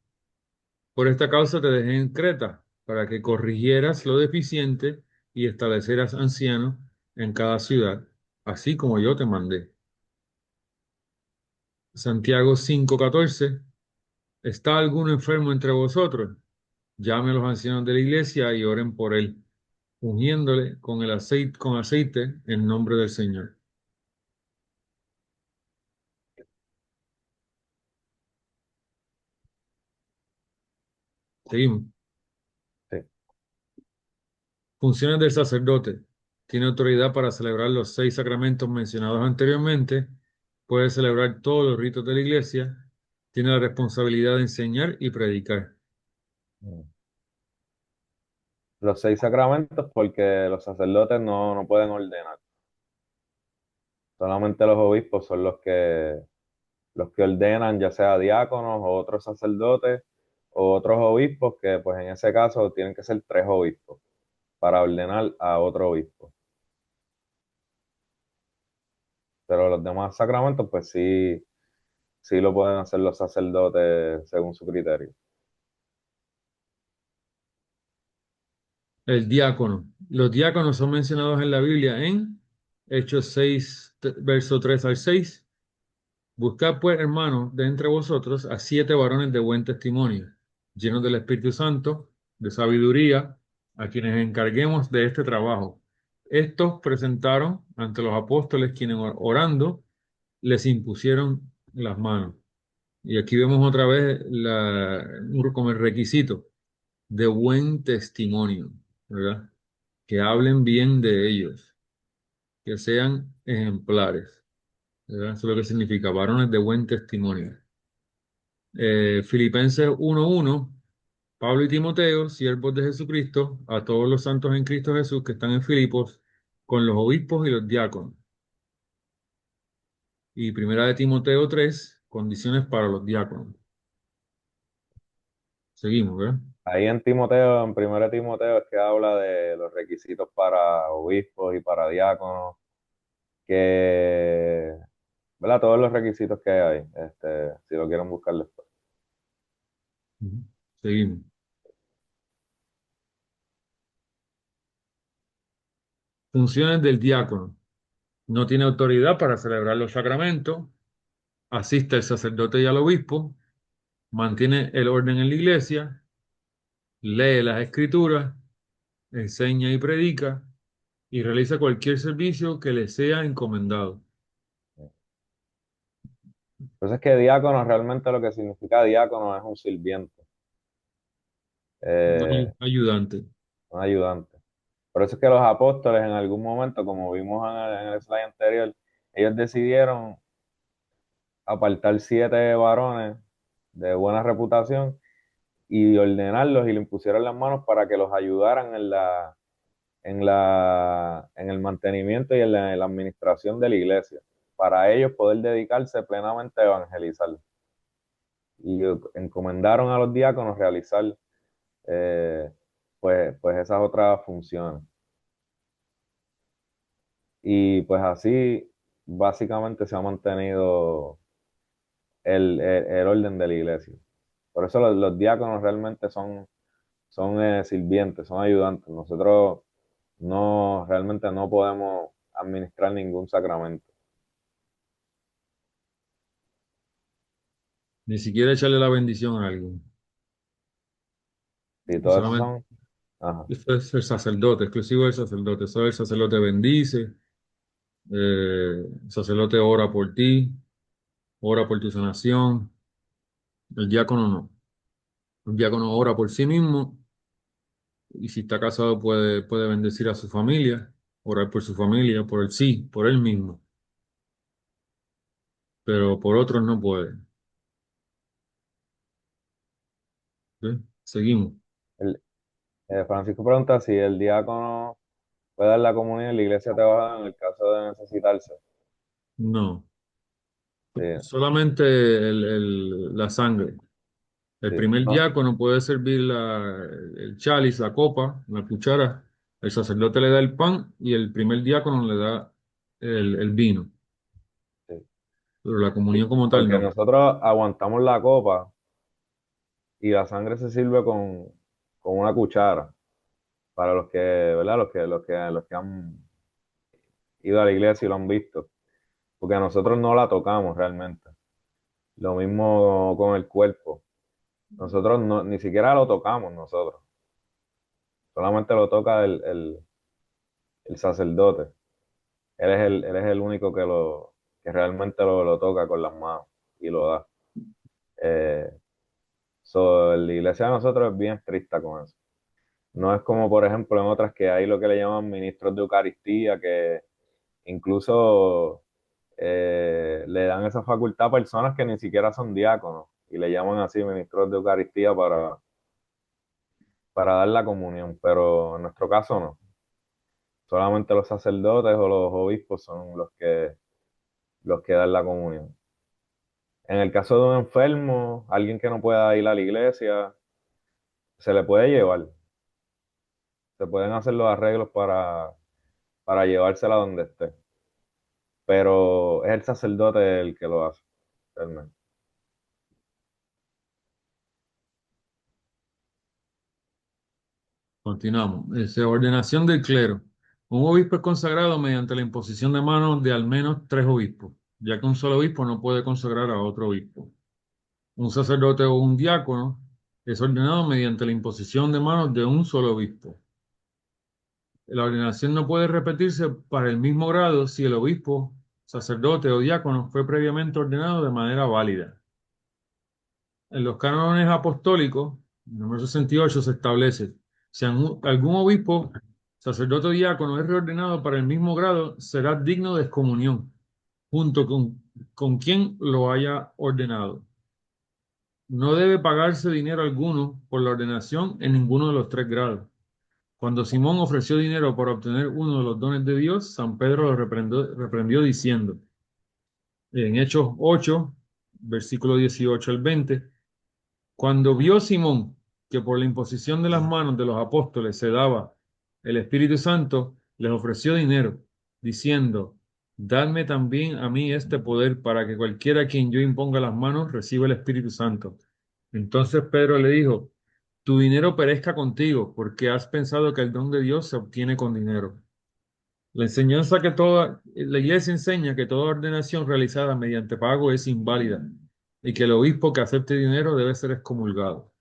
por esta causa te dejé en Creta, para que corrigieras lo deficiente y establecieras ancianos en cada ciudad, así como yo te mandé. Santiago 5:14, ¿está alguno enfermo entre vosotros? Llame a los ancianos de la iglesia y oren por él, ungiéndole con aceite en nombre del Señor. Seguimos. sí, Funciones del sacerdote. Tiene autoridad para celebrar los 6 sacramentos mencionados anteriormente. Puede celebrar todos los ritos de la iglesia. tiene la responsabilidad de enseñar y predicar. Mm. Los 6 sacramentos porque los sacerdotes no pueden ordenar. Solamente los obispos son los que ordenan, ya sea diáconos o otros sacerdotes o otros obispos, que pues en ese caso tienen que ser 3 obispos para ordenar a otro obispo. Pero los demás sacramentos, pues sí lo pueden hacer los sacerdotes según su criterio. El diácono. Los diáconos son mencionados en la Biblia en Hechos 6, verso 3 al 6. Buscad pues, hermanos, de entre vosotros a 7 varones de buen testimonio, llenos del Espíritu Santo, de sabiduría, a quienes encarguemos de este trabajo. Estos presentaron ante los apóstoles, quienes orando les impusieron las manos. Y aquí vemos otra vez como el requisito de buen testimonio, ¿verdad? Que hablen bien de ellos, que sean ejemplares, ¿verdad? Eso es lo que significa, varones de buen testimonio. Filipenses 1:1, Pablo y Timoteo, siervos de Jesucristo, a todos los santos en Cristo Jesús que están en Filipos, con los obispos y los diáconos. Y primera de Timoteo 3, condiciones para los diáconos. Seguimos, ¿verdad? Ahí en Timoteo, en 1 Timoteo, es que habla de los requisitos para obispos y para diáconos, que, ¿verdad? Todos los requisitos que hay, si lo quieren buscar después. Ujú. Seguimos. Funciones del diácono. No tiene autoridad para celebrar los sacramentos, asiste al sacerdote y al obispo, mantiene el orden en la iglesia, lee las escrituras, enseña y predica, y realiza cualquier servicio que le sea encomendado. Entonces es que diácono, realmente lo que significa diácono es un sirviente, eh, Ayudante. un ayudante. Por eso es que los apóstoles en algún momento, como vimos en el slide anterior, ellos decidieron apartar 7 varones de buena reputación y ordenarlos y le impusieron las manos para que los ayudaran en el mantenimiento y en la administración de la iglesia, para ellos poder dedicarse plenamente a evangelizar. Y encomendaron a los diáconos realizar eh, pues esas otras funciones. Y pues así básicamente se ha mantenido el orden de la iglesia. Por eso los diáconos realmente son sirvientes, son ayudantes. Nosotros realmente no podemos administrar ningún sacramento. Ni siquiera echarle la bendición a alguien. Y todo eso Solamente son, ajá, esto es el sacerdote, exclusivo del sacerdote. Solo el sacerdote bendice, el sacerdote ora por ti, ora por tu sanación. El diácono no. El diácono ora por sí mismo y si está casado puede bendecir a su familia, orar por su familia, por el sí, por él mismo, pero por otros no puede. ¿Ok? Seguimos. el- Francisco pregunta si el diácono puede dar la comunión y la iglesia te va a dar en el caso de necesitarse. No, Sí, solamente la sangre. El sí. primer No, diácono puede servir el cáliz, la copa, la cuchara. El sacerdote le da el pan y el primer diácono le da el vino. sí. Pero la Sí, comunión como tal porque no. nosotros aguantamos la copa y la sangre se sirve con una cuchara para los que, ¿verdad? Los que han ido a la iglesia y lo han visto, porque nosotros no la tocamos realmente. Lo mismo con el cuerpo. Nosotros ni siquiera lo tocamos nosotros. Solamente lo toca el sacerdote. Él es el único que realmente lo toca con las manos y lo da. Eh, la iglesia de nosotros es bien estricta con eso. No es como, por ejemplo, en otras que hay lo que le llaman ministros de Eucaristía, que incluso le dan esa facultad a personas que ni siquiera son diáconos. y le llaman así ministros de Eucaristía para dar la comunión, pero en nuestro caso no. Solamente los sacerdotes o los obispos son los que dan la comunión. En el caso de un enfermo, alguien que no pueda ir a la iglesia, se le puede llevar. Se pueden hacer los arreglos para llevársela donde esté. Pero es el sacerdote el que lo hace, realmente. Continuamos. Ordenación del clero. Un obispo es consagrado mediante la imposición de manos de al menos 3 obispos, ya que un solo obispo no puede consagrar a otro obispo. Un sacerdote o un diácono es ordenado mediante la imposición de manos de un solo obispo. La ordenación no puede repetirse para el mismo grado si el obispo, sacerdote o diácono fue previamente ordenado de manera válida. En los cánones apostólicos, número 68, se establece, si algún obispo, sacerdote o diácono es reordenado para el mismo grado, será digno de excomunión, junto con quien lo haya ordenado. No debe pagarse dinero alguno por la ordenación en ninguno de los 3 grados. Cuando Simón ofreció dinero para obtener uno de los dones de Dios, San Pedro lo reprendió diciendo, en Hechos 8, versículo 18 al 20, cuando vio Simón que por la imposición de las manos de los apóstoles se daba el Espíritu Santo, les ofreció dinero, diciendo, dadme también a mí este poder para que cualquiera a quien yo imponga las manos reciba el Espíritu Santo. Entonces Pedro le dijo, tu dinero perezca contigo, porque has pensado que el don de Dios se obtiene con dinero. La iglesia enseña que toda ordenación realizada mediante pago es inválida y que el obispo que acepte dinero debe ser excomulgado.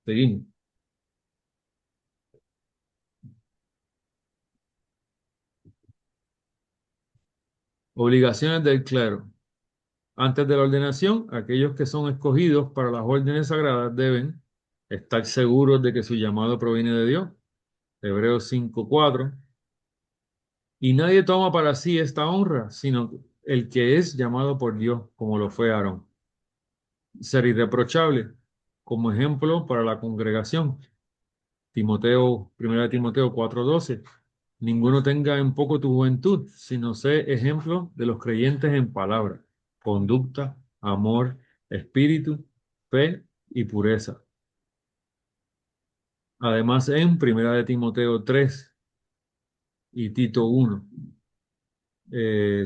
Seguimos. Obligaciones del clero. Antes de la ordenación, aquellos que son escogidos para las órdenes sagradas deben estar seguros de que su llamado proviene de Dios. Hebreos 5:4. Y nadie toma para sí esta honra, sino el que es llamado por Dios, como lo fue Aarón. Ser irreprochable, como ejemplo para la congregación. Timoteo, 1 Timoteo 4:12. Ninguno tenga en poco tu juventud, sino sé ejemplo de los creyentes en palabra, conducta, amor, espíritu, fe y pureza. Además, en 1 Timoteo 3 y Tito 1,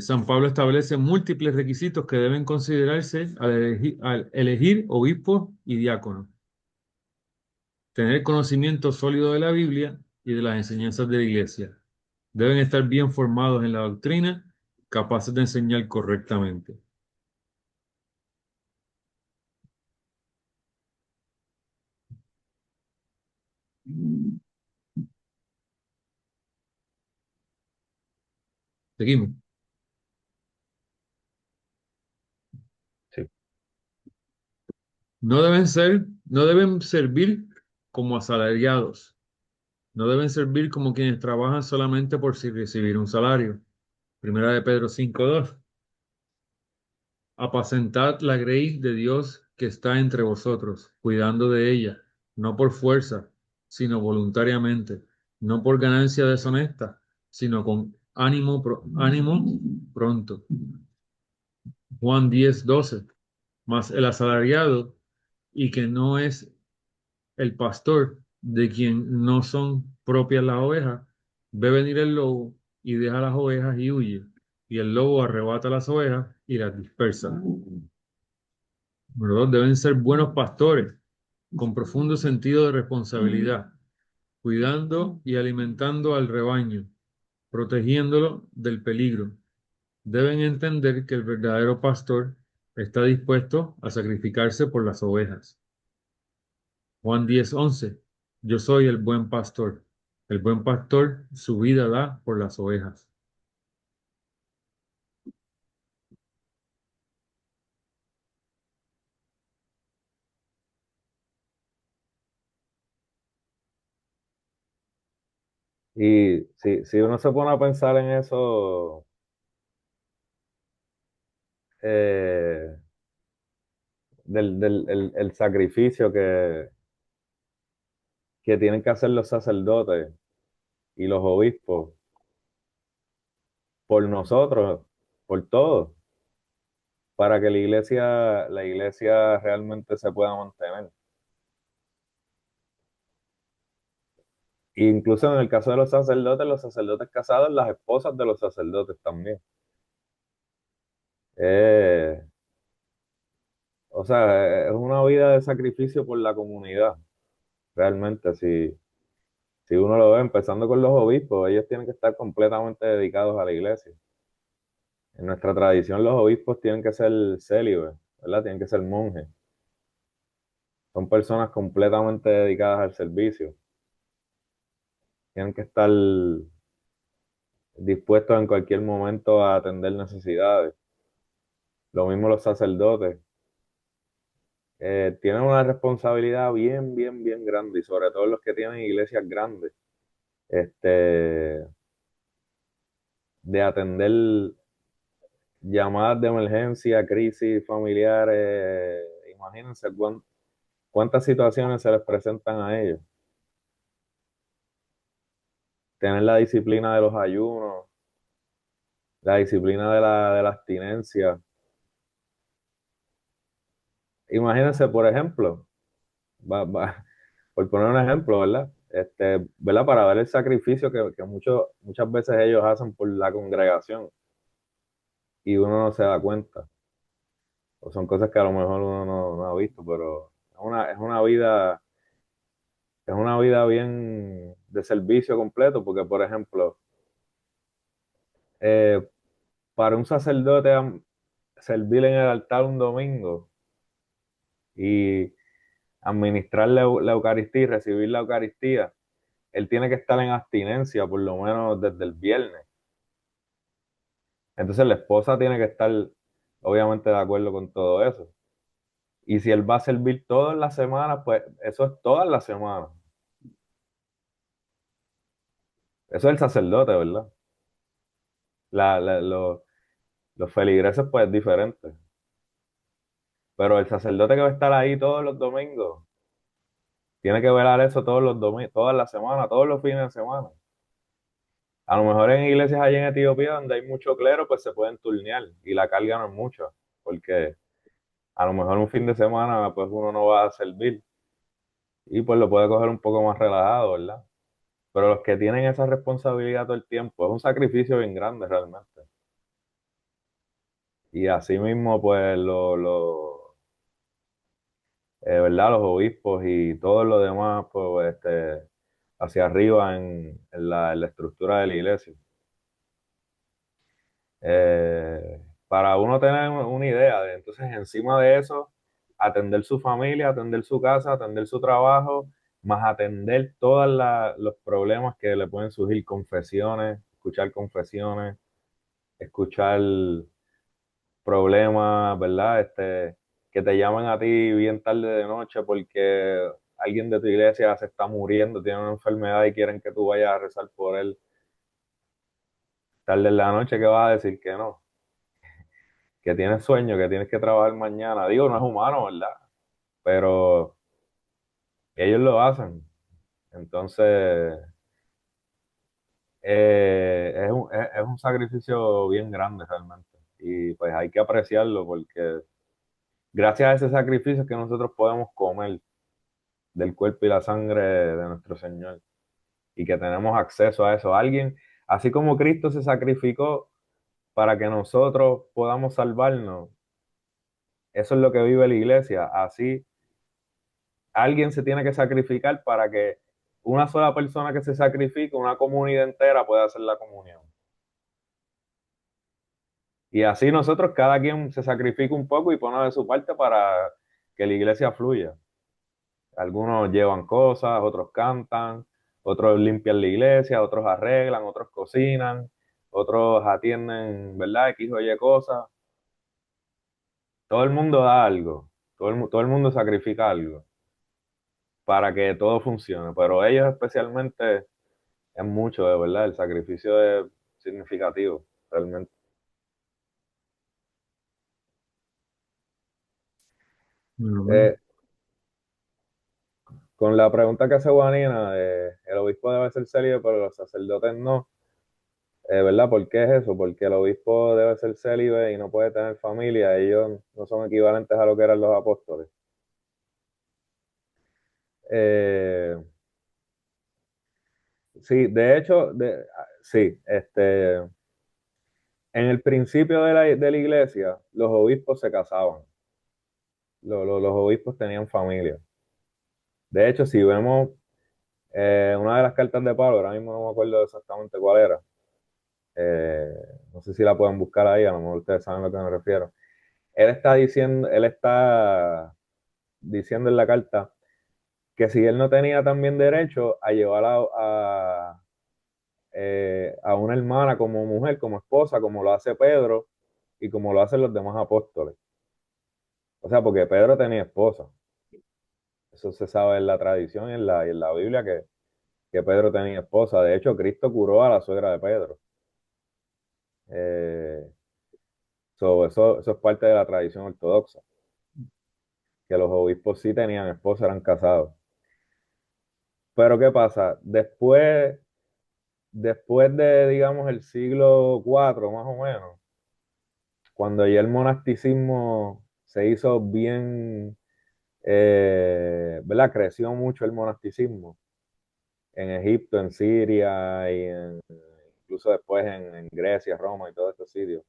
San Pablo establece múltiples requisitos que deben considerarse al elegir obispos y diáconos. Tener conocimiento sólido de la Biblia y de las enseñanzas de la Iglesia. Deben estar bien formados en la doctrina, capaces de enseñar correctamente. Seguimos. Sí. No deben servir como asalariados. No deben servir como quienes trabajan solamente por recibir un salario. Primera de Pedro 5:2. Apacentad la grey de Dios que está entre vosotros, cuidando de ella, no por fuerza, sino voluntariamente, no por ganancia deshonesta, sino con ánimo pronto. Juan 10:12. Mas el asalariado y que no es el pastor, de quien no son propias las ovejas, ve venir el lobo y deja las ovejas y huye, y el lobo arrebata las ovejas y las dispersa. ¿Verdad? Deben ser buenos pastores, con profundo sentido de responsabilidad, cuidando y alimentando al rebaño, protegiéndolo del peligro. Deben entender que el verdadero pastor está dispuesto a sacrificarse por las ovejas. Juan 10:11. Yo soy el buen pastor. El buen pastor su vida da por las ovejas. Y si uno se pone a pensar en eso, eh, el sacrificio que tienen que hacer los sacerdotes y los obispos por nosotros, por todos, para que la iglesia realmente se pueda mantener. Incluso en el caso de los sacerdotes casados, las esposas de los sacerdotes también. Eh, o sea, es una vida de sacrificio por la comunidad, realmente. Si uno lo ve, empezando con los obispos, ellos tienen que estar completamente dedicados a la iglesia. En nuestra tradición, los obispos tienen que ser célibes, ¿verdad? Tienen que ser monjes. Son personas completamente dedicadas al servicio. Tienen que estar dispuestos en cualquier momento a atender necesidades. Lo mismo los sacerdotes. Tienen una responsabilidad bien, bien, bien grande, y sobre todo los que tienen iglesias grandes, este, de atender llamadas de emergencia, crisis familiares. Imagínense cuántas situaciones se les presentan a ellos. Tener la disciplina de los ayunos, la disciplina de la abstinencia. Imagínense, por ejemplo, por poner un ejemplo, ¿verdad? ¿Verdad? Para ver el sacrificio que muchas veces ellos hacen por la congregación y uno no se da cuenta. O son cosas que a lo mejor uno no ha visto, pero es una vida bien de servicio completo, porque, por ejemplo, eh, para un sacerdote servir en el altar un domingo y administrar la Eucaristía y recibir la Eucaristía, él tiene que estar en abstinencia por lo menos desde el viernes. Entonces la esposa tiene que estar obviamente de acuerdo con todo eso. Y si él va a servir todas las semanas, pues eso es todas las semanas. Eso es el sacerdote, ¿verdad? Los feligreses, pues es diferente. Pero el sacerdote que va a estar ahí todos los domingos, tiene que velar eso todos los domingos, todas las semanas, todos los fines de semana. A lo mejor en iglesias allá en Etiopía, donde hay mucho clero, pues se pueden turnear y la carga no es mucha, porque a lo mejor un fin de semana, pues uno no va a servir y pues lo puede coger un poco más relajado, ¿verdad? Pero los que tienen esa responsabilidad todo el tiempo, es un sacrificio bien grande realmente. Y así mismo, pues, ¿verdad? Los obispos y todo lo demás, pues, hacia arriba en la estructura de la iglesia. Para uno tener una idea de, entonces, encima de eso, atender su familia, atender su casa, atender su trabajo, más atender todos los problemas que le pueden surgir, confesiones, escuchar problemas, ¿verdad? Que te llaman a ti bien tarde de noche porque alguien de tu iglesia se está muriendo, tiene una enfermedad y quieren que tú vayas a rezar por él. Tarde en la noche, ¿qué vas a decir que no? Que tienes sueño, que tienes que trabajar mañana. Digo, no es humano, ¿verdad? Pero ellos lo hacen. Entonces, es un sacrificio bien grande realmente. Y pues hay que apreciarlo porque gracias a ese sacrificio es que nosotros podemos comer del cuerpo y la sangre de nuestro Señor y que tenemos acceso a eso. Alguien, así como Cristo se sacrificó para que nosotros podamos salvarnos, eso es lo que vive la iglesia. Así, alguien se tiene que sacrificar para que una sola persona que se sacrifique, una comunidad entera pueda hacer la comunión. Y así nosotros, cada quien se sacrifica un poco y pone de su parte para que la iglesia fluya. Algunos llevan cosas, otros cantan, otros limpian la iglesia, otros arreglan, otros cocinan, otros atienden, ¿verdad? X o Y cosas. Todo el mundo da algo, todo el mundo sacrifica algo para que todo funcione, pero ellos especialmente es mucho, de verdad, el sacrificio es significativo, realmente. Ujú. Eh, con la pregunta que hace Juanina, el obispo debe ser célibe, pero los sacerdotes no, ¿verdad? ¿Por qué es eso? Porque el obispo debe ser célibe y no puede tener familia, ellos no son equivalentes a lo que eran los apóstoles. Eh, sí, de hecho, sí, en el principio de la iglesia, los obispos se casaban, los obispos tenían familia. De hecho, si vemos una de las cartas de Pablo, ahora mismo no me acuerdo exactamente cuál era, eh, no sé si la pueden buscar ahí, a lo mejor ustedes saben a lo que me refiero. Él está diciendo en la carta que si él no tenía también derecho a llevar a una hermana como mujer, como esposa, como lo hace Pedro y como lo hacen los demás apóstoles. O sea, porque Pedro tenía esposa. Eso se sabe en la tradición y en la Biblia que Pedro tenía esposa. De hecho, Cristo curó a la suegra de Pedro. Eh, eso es parte de la tradición ortodoxa, que los obispos sí tenían esposa, eran casados. Pero ¿qué pasa? Después de, digamos, el siglo IV, más o menos, cuando ya el monasticismo se hizo bien, ¿verdad? Creció mucho el monasticismo en Egipto, en Siria y incluso después en Grecia, Roma y todos estos sitios.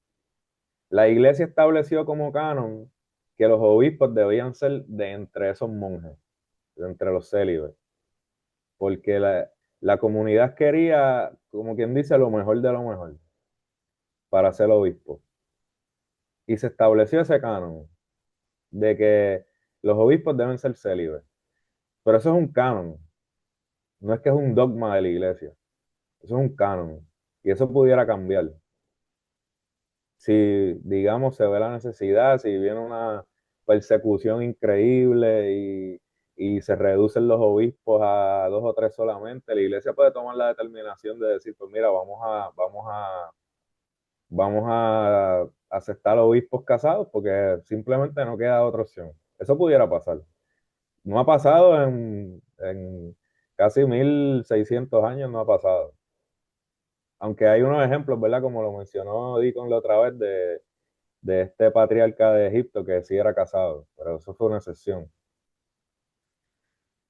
La iglesia estableció como canon que los obispos debían ser de entre esos monjes, de entre los célibes, porque la comunidad quería, como quien dice, lo mejor de lo mejor para ser obispo. Y se estableció ese canon de que los obispos deben ser célibes. Pero eso es un canon, no es que es un dogma de la iglesia, eso es un canon. Y eso pudiera cambiar. Si, digamos, se ve la necesidad, si viene una persecución increíble y se reducen los obispos a dos o tres solamente, la iglesia puede tomar la determinación de decir, pues mira, vamos a aceptar obispos casados porque simplemente no queda otra opción. Eso pudiera pasar. No ha pasado en casi 1600 años, no ha pasado. Aunque hay unos ejemplos, ¿verdad? Como lo mencionó Deacon la otra vez de este patriarca de Egipto que sí era casado, pero eso fue una excepción.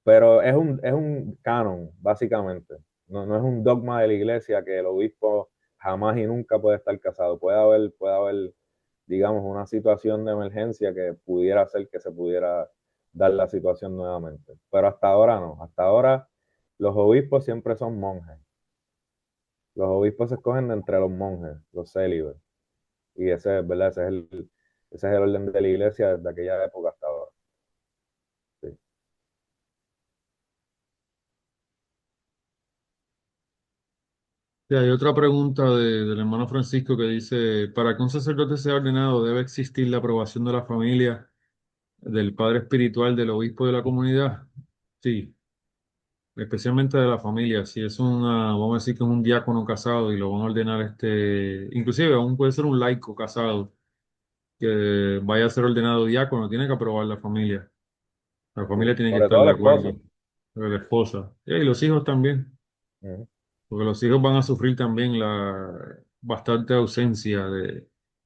Pero es un canon, básicamente. No, no es un dogma de la iglesia que el obispo jamás y nunca puede estar casado. Puede haber, digamos, una situación de emergencia que pudiera hacer que se pudiera dar la situación nuevamente. Pero hasta ahora no. Hasta ahora los obispos siempre son monjes. Los obispos se escogen de entre los monjes, los célibes. Y ese, ¿verdad? Ese es el orden de la iglesia desde aquella época hasta ahora. Sí. Y hay otra pregunta del hermano Francisco que dice, ¿para que un sacerdote sea ordenado debe existir la aprobación de la familia, del padre espiritual, del obispo de la comunidad? Sí, especialmente de la familia. Si es vamos a decir que es un diácono casado y lo van a ordenar inclusive aún puede ser un laico casado que vaya a ser ordenado diácono, tiene que aprobar la familia. La Sí. familia tiene que Sobre estar todo de el esposo. acuerdo, la esposa. Y los hijos también. Ujú. Porque los hijos van a sufrir también la bastante ausencia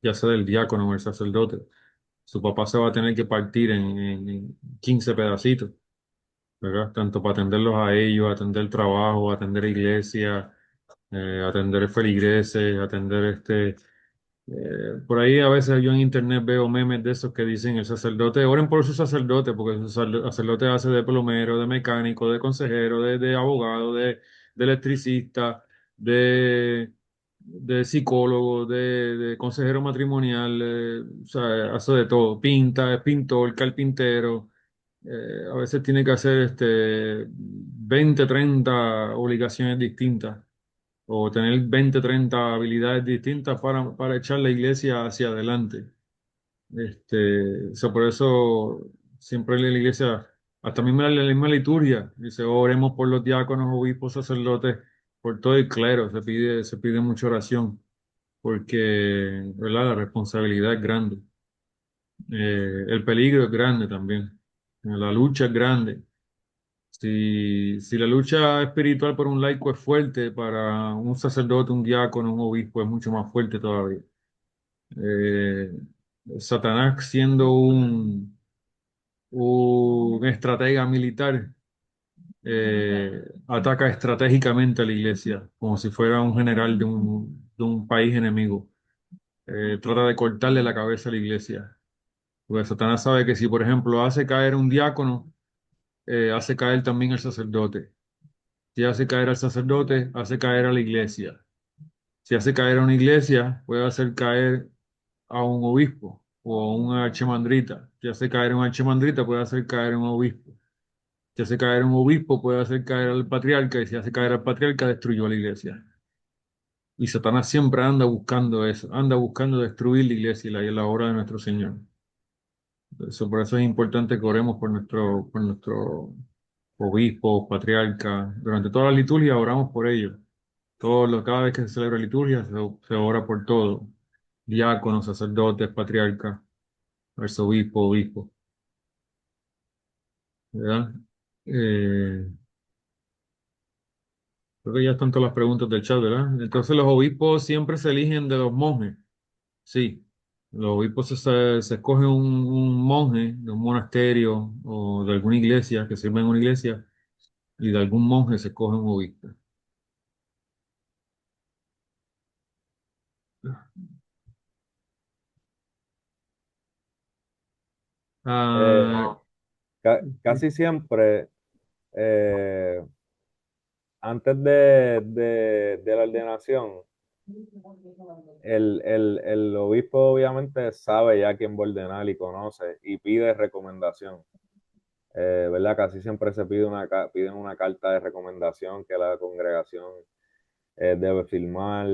ya sea del diácono o el sacerdote. Su papá se va a tener que partir en 15 pedacitos, ¿verdad? Tanto para atenderlos a ellos, atender el trabajo, atender iglesia, atender feligreses, atender por ahí a veces yo en internet veo memes de esos que dicen el sacerdote, oren por su sacerdote, porque su sacerdote hace de plomero, de mecánico, de consejero, de abogado, de electricista, de psicólogo, de consejero matrimonial, o sea, hace de todo, pinta, es pintor, carpintero, a veces tiene que hacer 20 30 obligaciones distintas o tener 20 30 habilidades distintas para echar la iglesia hacia adelante. Por eso siempre en la iglesia, hasta mismo en la misma liturgia, dice, oremos por los diáconos, obispos, sacerdotes, por todo el clero, se pide mucha oración, porque, ¿verdad? La responsabilidad es grande. El peligro es grande también. La lucha es grande. Si la lucha espiritual por un laico es fuerte, para un sacerdote, un diácono, un obispo es mucho más fuerte todavía. Eh, Satanás siendo un estratega militar, ataca estratégicamente a la iglesia, como si fuera un general de un país enemigo. Trata de cortarle la cabeza a la iglesia. Porque Satanás sabe que si, por ejemplo, hace caer un diácono, hace caer también al sacerdote. Si hace caer al sacerdote, hace caer a la iglesia. Si hace caer a una iglesia, puede hacer caer a un obispo o a un archimandrita. Si hace caer a un archimandrita, puede hacer caer a un obispo. Si hace caer a un obispo, puede hacer caer al patriarca. Y si hace caer al patriarca, destruyó a la iglesia. Y Satanás siempre anda buscando eso, anda buscando destruir la iglesia y la obra de nuestro Señor. Por eso es importante que oremos por nuestro obispo, patriarca. Durante toda la liturgia oramos por ellos. Cada vez que se celebra liturgia se ora por todo. Diáconos, sacerdotes, patriarcas, arzobispo, obispo, ¿verdad? Eh, Creo que ya están todas las preguntas del chat, ¿verdad? Entonces los obispos siempre se eligen de los monjes. Sí, los obispos se escoge un monje de un monasterio o de alguna iglesia que sirva en una iglesia y de algún monje se escoge un obispo. Eh, Ah, Casi siempre, eh, antes de la ordenación, el obispo obviamente sabe ya quién va a ordenar y conoce y pide recomendación. ¿Verdad? Casi siempre se pide piden una carta de recomendación que la congregación debe firmar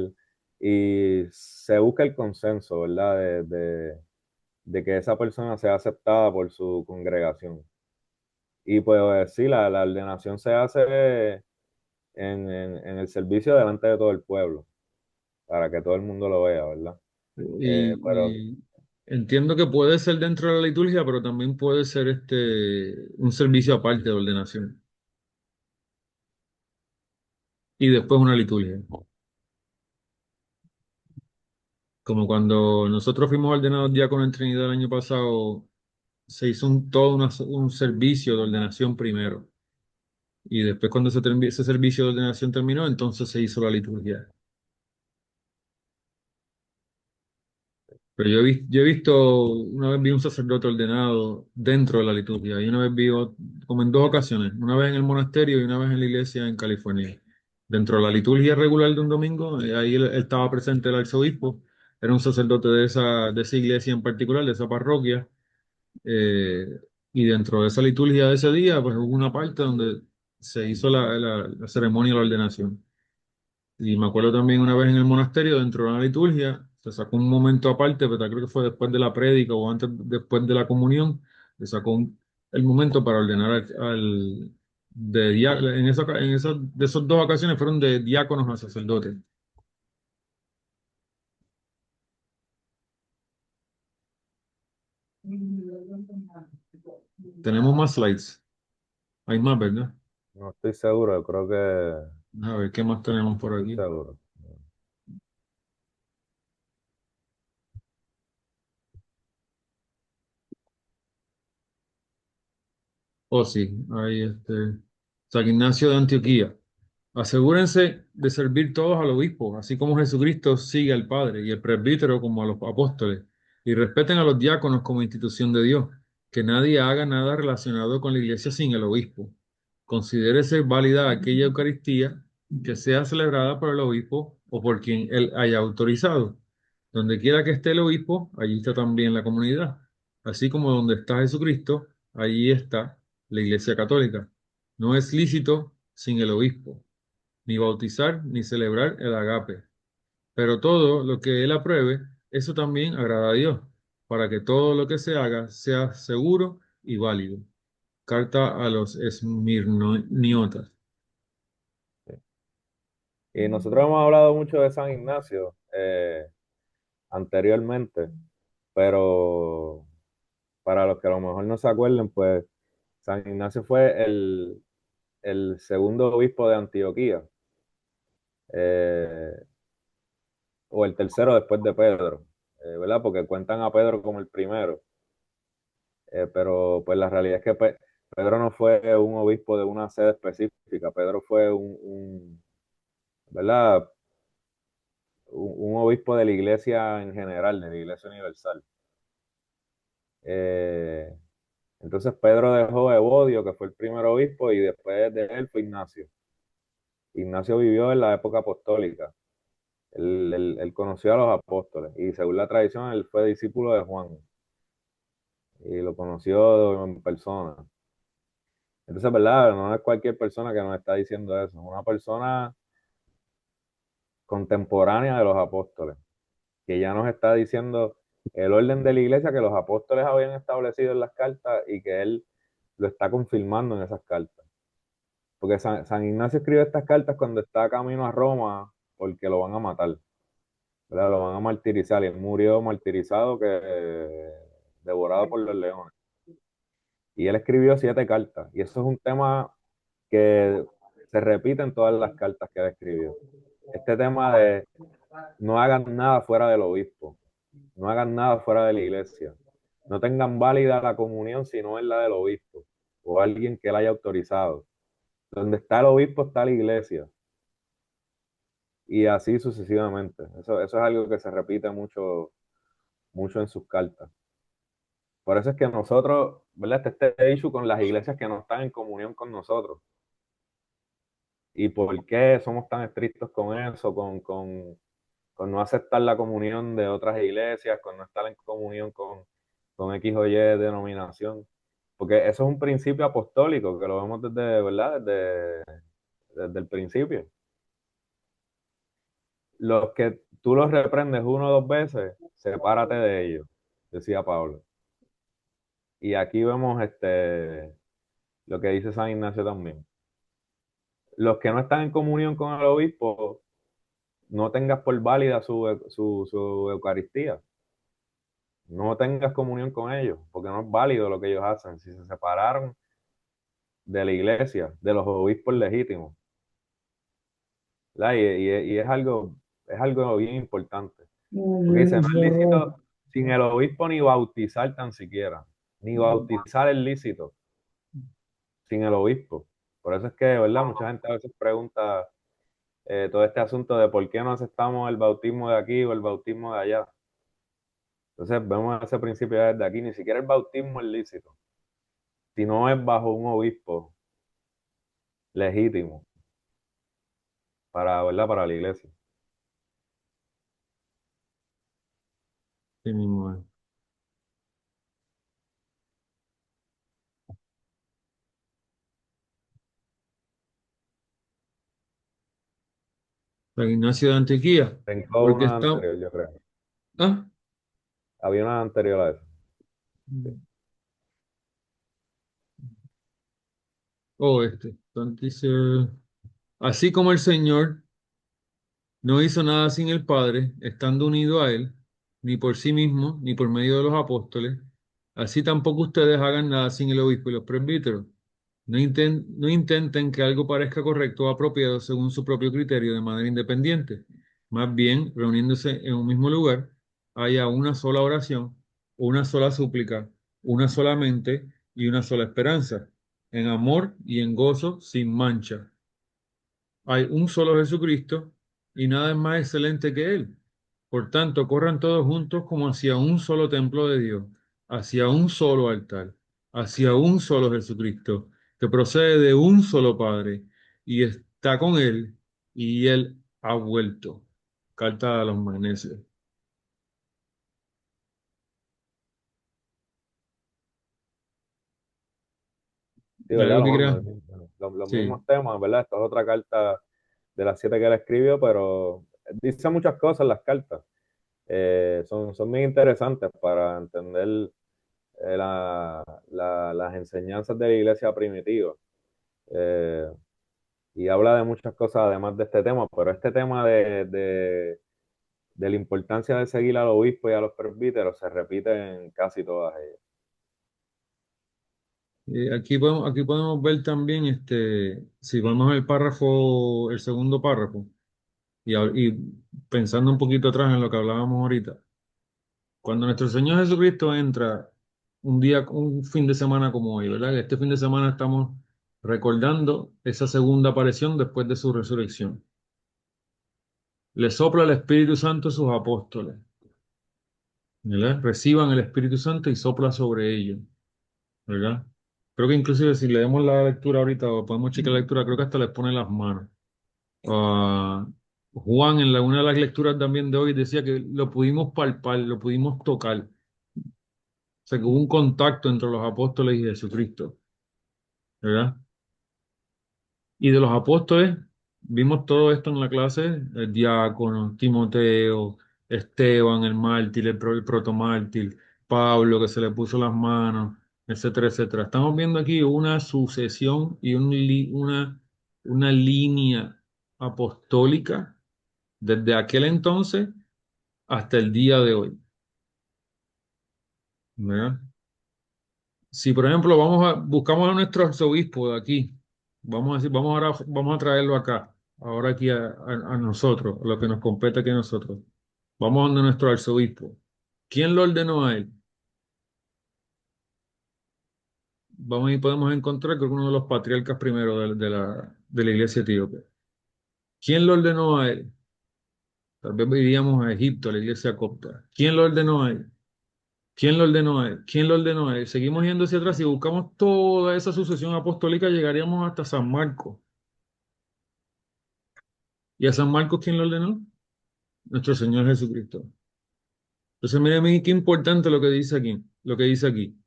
y se busca el consenso, ¿verdad? De que esa persona sea aceptada por su congregación. Y pues sí, la ordenación se hace en el servicio delante de todo el pueblo, para que todo el mundo lo vea, ¿verdad? Pero y entiendo que puede ser dentro de la liturgia, pero también puede ser un servicio aparte de ordenación y después una liturgia. Como cuando nosotros fuimos ordenados diáconos en Trinidad el año pasado, se hizo un servicio de ordenación primero. Y después cuando ese servicio de ordenación terminó, entonces se hizo la liturgia. Pero yo he visto, una vez vi un sacerdote ordenado dentro de la liturgia y una vez como en dos ocasiones, una vez en el monasterio y una vez en la iglesia en California. Dentro de la liturgia regular de un domingo, ahí él estaba presente el arzobispo, era un sacerdote de esa iglesia en particular, de esa parroquia, eh, y dentro de esa liturgia de ese día, pues hubo una parte donde se hizo la ceremonia de la ordenación. Y me acuerdo también una vez en el monasterio, dentro de la liturgia, se sacó un momento aparte, pero creo que fue después de la prédica o después de la comunión, se sacó el momento para ordenar de esas dos ocasiones fueron de diáconos a sacerdotes. Tenemos más slides. Hay más, ¿verdad? no estoy seguro, creo que A ver, ¿qué más tenemos por estoy aquí? seguro. Oh, sí, hay San Ignacio de Antioquía. Asegúrense de servir todos al obispo, así como Jesucristo sigue al Padre y el presbítero como a los apóstoles, y respeten a los diáconos como institución de Dios. Que nadie haga nada relacionado con la iglesia sin el obispo. Considérese válida aquella Eucaristía que sea celebrada por el obispo o por quien él haya autorizado. Donde quiera que esté el obispo, allí está también la comunidad. Así como donde está Jesucristo, allí está la Iglesia Católica. No es lícito sin el obispo ni bautizar, ni celebrar el agape. Pero todo lo que él apruebe, eso también agrada a Dios, para que todo lo que se haga sea seguro y válido. Carta a los esmirniotas. Y nosotros hemos hablado mucho de San Ignacio anteriormente, pero para los que a lo mejor no se acuerden, pues San Ignacio fue el segundo obispo de Antioquía, eh, o el tercero después de Pedro, ¿verdad? Porque cuentan a Pedro como el primero, pero pues la realidad es que Pedro no fue un obispo de una sede específica, Pedro fue ¿verdad? Un obispo de la iglesia en general, de la iglesia universal. Eh, entonces Pedro dejó a Evodio, que fue el primer obispo, y después de él fue Ignacio. Ignacio vivió en la época apostólica. Él conoció a los apóstoles y según la tradición él fue discípulo de Juan y lo conoció en persona. Entonces, ¿verdad? No es cualquier persona que nos está diciendo eso, es una persona contemporánea de los apóstoles, que ya nos está diciendo el orden de la iglesia que los apóstoles habían establecido en las cartas y que él lo está confirmando en esas cartas. Porque San Ignacio escribe estas cartas cuando está camino a Roma porque lo van a matar, ¿verdad? Lo van a martirizar y él murió martirizado, devorado por los leones. Y él escribió 7 cartas y eso es un tema que se repite en todas las cartas que él escribió. Este tema de no hagan nada fuera del obispo, no hagan nada fuera de la iglesia, no tengan válida la comunión si no es la del obispo o alguien que la haya autorizado. Donde está el obispo está la iglesia y así sucesivamente. Eso es algo que se repite mucho, mucho en sus cartas. Por eso es que nosotros, ¿verdad? Este issue con las iglesias que no están en comunión con nosotros. ¿Y por qué somos tan estrictos con eso, con no aceptar la comunión de otras iglesias, con no estar en comunión con X o Y denominación? Porque eso es un principio apostólico, que lo vemos desde, ¿verdad? Desde el principio. Los que tú los reprendes 1 o 2 veces, sepárate de ellos, decía Pablo. Y aquí vemos lo que dice San Ignacio también. Los que no están en comunión con el obispo, no tengas por válida su Eucaristía. No tengas comunión con ellos, porque no es válido lo que ellos hacen. Si se separaron de la iglesia, de los obispos legítimos. ¿Verdad? Y es algo bien importante. Porque dice, no es lícito sin el obispo ni bautizar tan siquiera. Ni bautizar es lícito sin el obispo. Por eso es que, ¿verdad? Mucha gente a veces pregunta todo este asunto de por qué no aceptamos el bautismo de aquí o el bautismo de allá. Entonces vemos ese principio ya desde aquí, ni siquiera el bautismo es lícito, si no es bajo un obispo legítimo para, ¿verdad? Para la iglesia. Sí mismo es. San Ignacio de Antioquía, Tengo porque una está... anterior, yo creo. Ah, Había una anterior a esa. Sí. Entonces dice, así como el Señor no hizo nada sin el Padre, estando unido a Él, ni por sí mismo, ni por medio de los apóstoles, así tampoco ustedes hagan nada sin el obispo y los presbíteros. No intenten que algo parezca correcto o apropiado según su propio criterio de manera independiente. Más bien, reuniéndose en un mismo lugar, haya una sola oración, una sola súplica, una sola mente y una sola esperanza, en amor y en gozo sin mancha. Hay un solo Jesucristo y nada es más excelente que Él. Por tanto, corran todos juntos como hacia un solo templo de Dios, hacia un solo altar, hacia un solo Jesucristo, que procede de un solo Padre y está con Él y Él ha vuelto. Carta a los Magnesios. Sí, ¿verdad? ¿Algo que creas? Los Sí. mismos temas, ¿verdad? Esta es otra carta de las 7 que él escribió, pero dice muchas cosas las cartas. Son bien interesantes para entender las enseñanzas de la iglesia primitiva. Eh, y habla de muchas cosas además de este tema, pero este tema de la importancia de seguir al obispo y a los presbíteros se repite en casi todas ellas. Aquí podemos ver también, si vamos al párrafo, el segundo párrafo, y pensando un poquito atrás en lo que hablábamos ahorita, cuando nuestro Señor Jesucristo entra un fin de semana como hoy, ¿verdad? Este fin de semana estamos recordando esa segunda aparición después de su resurrección. Le sopla el Espíritu Santo a sus apóstoles, ¿verdad? Reciban el Espíritu Santo y sopla sobre ellos, ¿verdad? Creo que inclusive si leemos la lectura ahorita o podemos checar la lectura, creo que hasta les pone las manos. Ah, Juan en una de las lecturas también de hoy decía que lo pudimos palpar, lo pudimos tocar. O sea que hubo un contacto entre los apóstoles y Jesucristo, ¿verdad? Y de los apóstoles, vimos todo esto en la clase, el diácono, Timoteo, Esteban, el mártir, el protomártir, Pablo que se le puso las manos, etcétera, etcétera. Estamos viendo aquí una sucesión y una línea apostólica desde aquel entonces hasta el día de hoy, ¿verdad? Si, por ejemplo, buscamos a nuestro arzobispo de aquí, vamos a decir, vamos a traerlo acá, ahora aquí a nosotros, a lo que nos compete aquí a nosotros. Vamos donde nuestro arzobispo. ¿Quién lo ordenó a él? Vamos y podemos encontrar con uno de los patriarcas primero de la iglesia etíope. ¿Quién lo ordenó a él? Tal vez iríamos a Egipto, a la iglesia copta. ¿Quién lo ordenó a él? ¿Quién lo ordenó a él? ¿Quién lo ordenó a él? Seguimos yendo hacia atrás y buscamos toda esa sucesión apostólica, llegaríamos hasta San Marcos. ¿Y a San Marcos quién lo ordenó? Nuestro Señor Jesucristo. Entonces, miren qué importante lo que dice aquí, lo que dice aquí.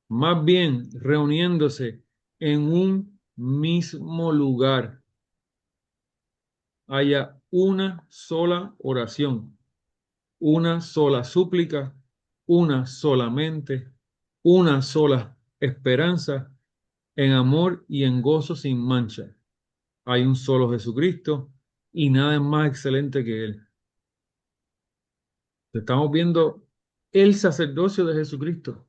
Más bien reuniéndose en un mismo lugar, haya una sola oración, una sola súplica, una sola mente, una sola esperanza, en amor y en gozo sin mancha. Hay un solo Jesucristo y nada es más excelente que Él. Estamos viendo el sacerdocio de Jesucristo,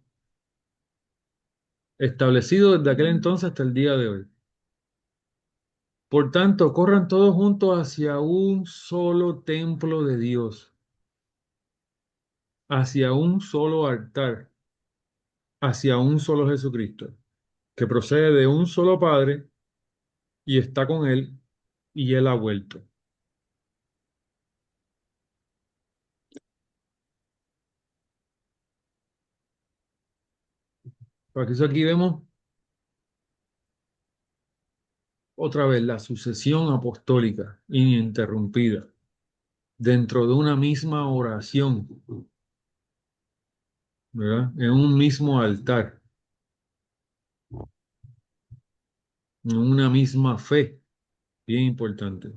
establecido desde aquel entonces hasta el día de hoy. Por tanto, corran todos juntos hacia un solo templo de Dios, hacia un solo altar, hacia un solo Jesucristo, que procede de un solo Padre y está con Él y Él ha vuelto. Por eso aquí vemos otra vez la sucesión apostólica ininterrumpida dentro de una misma oración, ¿verdad? En un mismo altar, en una misma fe, bien importante.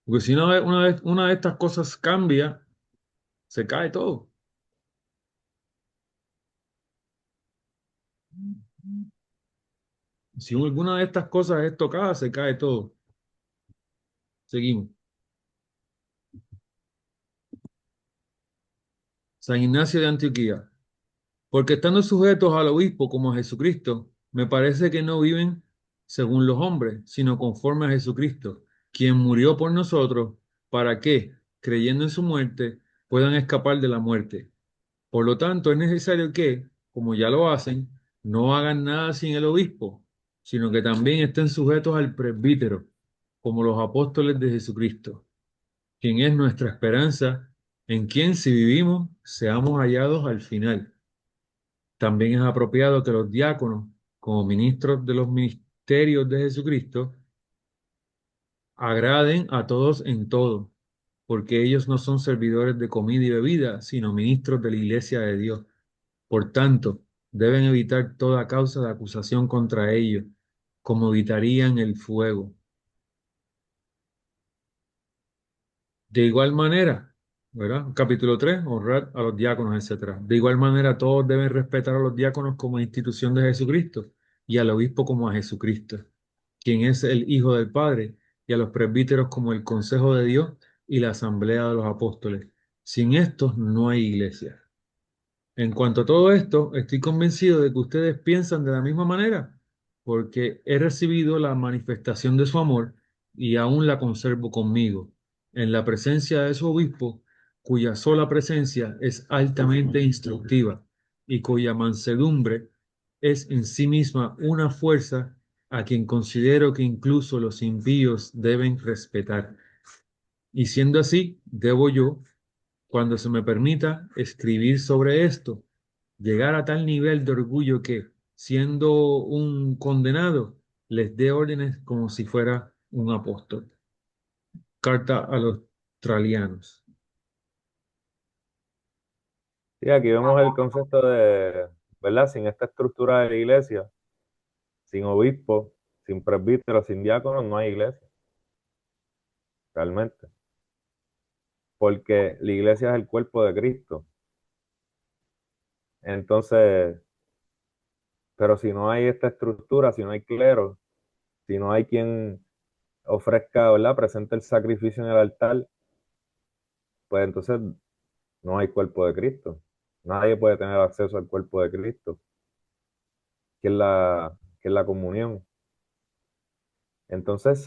Porque si una de estas cosas cambia, se cae todo. Si alguna de estas cosas es tocada, se cae todo. Seguimos. San Ignacio de Antioquía. Porque estando sujetos al obispo como a Jesucristo, me parece que no viven según los hombres, sino conforme a Jesucristo, quien murió por nosotros, para que, creyendo en su muerte, puedan escapar de la muerte. Por lo tanto, es necesario que, como ya lo hacen, no hagan nada sin el obispo, sino que también estén sujetos al presbítero, como los apóstoles de Jesucristo, quien es nuestra esperanza, en quien si vivimos, seamos hallados al final. También es apropiado que los diáconos, como ministros de los ministerios de Jesucristo, agraden a todos en todo, porque ellos no son servidores de comida y bebida, sino ministros de la iglesia de Dios. Por tanto, deben evitar toda causa de acusación contra ellos, como evitarían el fuego. De igual manera, ¿verdad? Capítulo 3, honrar a los diáconos, etcétera. De igual manera, todos deben respetar a los diáconos como institución de Jesucristo y al obispo como a Jesucristo, quien es el Hijo del Padre, y a los presbíteros como el consejo de Dios y la asamblea de los apóstoles. Sin estos no hay iglesia. En cuanto a todo esto, estoy convencido de que ustedes piensan de la misma manera, porque he recibido la manifestación de su amor y aún la conservo conmigo, en la presencia de su obispo, cuya sola presencia es altamente instructiva y cuya mansedumbre es en sí misma una fuerza a quien considero que incluso los impíos deben respetar. Y siendo así, debo yo, cuando se me permita, escribir sobre esto, llegar a tal nivel de orgullo que, siendo un condenado, les dé órdenes como si fuera un apóstol. Carta a los tralianos. Sí, aquí vemos el concepto de, ¿verdad? Sin esta estructura de la iglesia, sin obispo, sin presbítero, sin diácono, no hay iglesia, realmente. Porque la iglesia es el cuerpo de Cristo. Entonces, pero si no hay esta estructura, si no hay clero, si no hay quien ofrezca, ¿verdad? Presente el sacrificio en el altar, pues entonces no hay cuerpo de Cristo. Nadie puede tener acceso al cuerpo de Cristo, que es la comunión. Entonces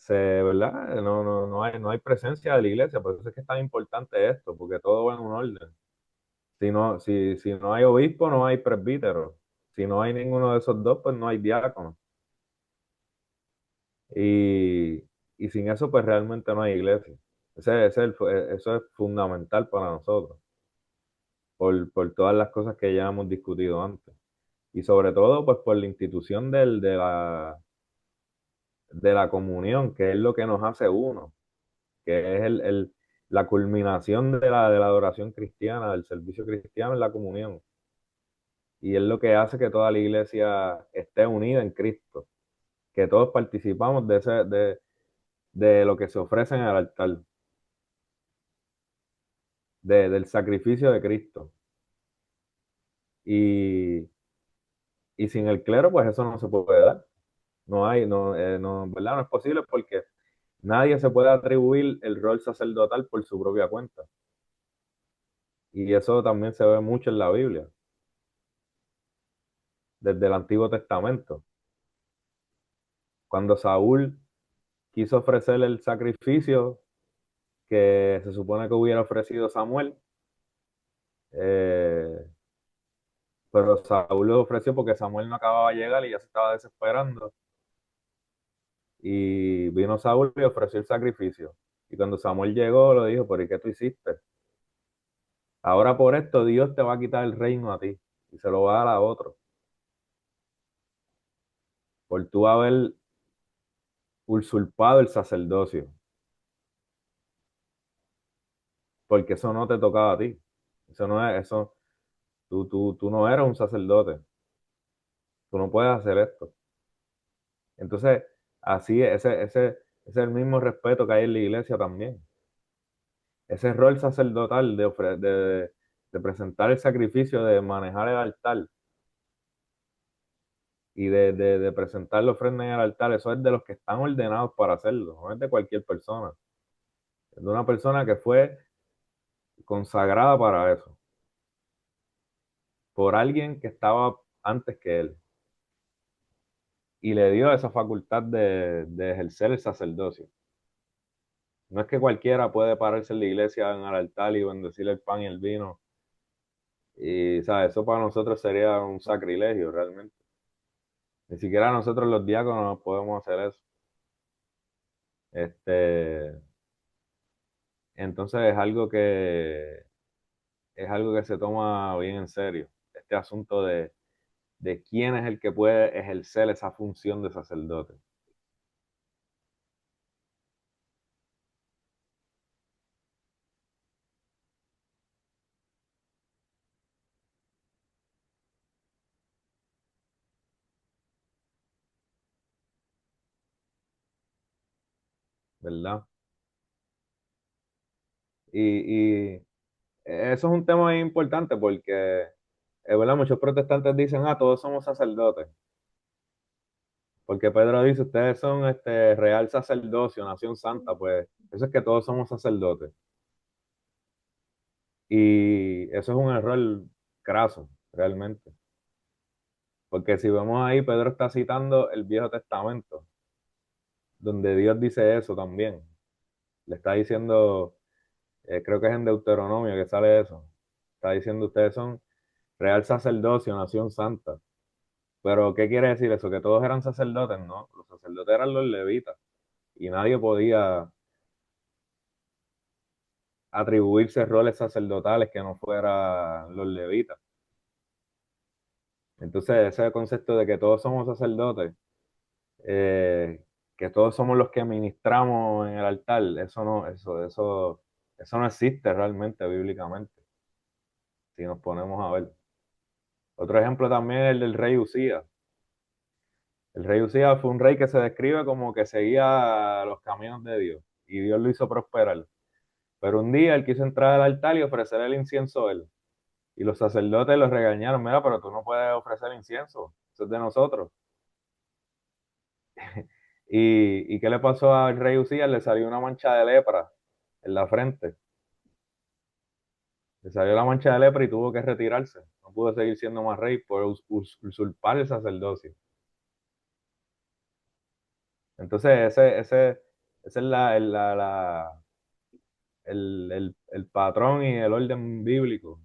¿verdad? No hay presencia de la iglesia, por eso es que es tan importante esto, porque todo va en un orden. Si no hay obispo, no hay presbítero. Si no hay ninguno de esos dos, pues no hay diácono. Y, y sin eso, pues realmente no hay iglesia. Eso es fundamental para nosotros, por todas las cosas que ya hemos discutido antes. Y sobre todo, pues por la institución de la comunión, que es lo que nos hace uno, que es la culminación de la adoración cristiana, del servicio cristiano en la comunión. Y es lo que hace que toda la iglesia esté unida en Cristo, que todos participamos de lo que se ofrece en el altar, del sacrificio de Cristo. Y, y sin el clero, pues eso no se puede dar. ¿Verdad? No es posible porque nadie se puede atribuir el rol sacerdotal por su propia cuenta. Y eso también se ve mucho en la Biblia, desde el Antiguo Testamento. Cuando Saúl quiso ofrecer el sacrificio que se supone que hubiera ofrecido Samuel, eh, pero Saúl lo ofreció porque Samuel no acababa de llegar y ya se estaba desesperando. Y vino Saúl y ofreció el sacrificio. Y cuando Samuel llegó, lo dijo, ¿pero y qué tú hiciste? Ahora por esto Dios te va a quitar el reino a ti y se lo va a dar a otro. Por tú haber usurpado el sacerdocio, porque eso no te tocaba a ti. Eso no es, eso, tú no eres un sacerdote. Tú no puedes hacer esto. Entonces, así es, ese es el mismo respeto que hay en la iglesia también. Ese rol sacerdotal de presentar el sacrificio, de manejar el altar y de presentar la ofrenda en el altar, eso es de los que están ordenados para hacerlo, no es de cualquier persona. Es de una persona que fue consagrada para eso, por alguien que estaba antes que él y le dio esa facultad de ejercer el sacerdocio. No es que cualquiera puede pararse en la iglesia en el altar y bendecir el pan y el vino. Y, ¿sabes? Eso para nosotros sería un sacrilegio realmente. Ni siquiera nosotros los diáconos podemos hacer eso. Este, entonces es algo que se toma bien en serio. Este asunto de quién es el que puede ejercer esa función de sacerdote, ¿verdad? Y eso es un tema muy importante porque, ¿verdad? Muchos protestantes dicen, todos somos sacerdotes. Porque Pedro dice, ustedes son este real sacerdocio, nación santa, pues eso es que todos somos sacerdotes. Y eso es un error craso, realmente. Porque si vemos ahí, Pedro está citando el Viejo Testamento, donde Dios dice eso también. Le está diciendo, creo que es en Deuteronomio que sale eso. Está diciendo, ustedes son real sacerdocio, nación santa. Pero, ¿qué quiere decir eso? ¿Que todos eran sacerdotes? No, los sacerdotes eran los levitas. Y nadie podía atribuirse roles sacerdotales que no fueran los levitas. Entonces, ese concepto de que todos somos sacerdotes, eh, que todos somos los que ministramos en el altar, eso no existe realmente bíblicamente, si nos ponemos a ver. Otro ejemplo también es el del rey Usías. El rey Usías fue un rey que se describe como que seguía los caminos de Dios y Dios lo hizo prosperar. Pero un día él quiso entrar al altar y ofrecer el incienso a él. Y los sacerdotes los regañaron, mira, pero tú no puedes ofrecer incienso, eso es de nosotros. ¿Y qué le pasó al rey Usías? Le salió una mancha de lepra en la frente. Le salió la mancha de lepra y tuvo que retirarse. No pudo seguir siendo más rey por usurpar el sacerdocio. Entonces, ese es el patrón y el orden bíblico.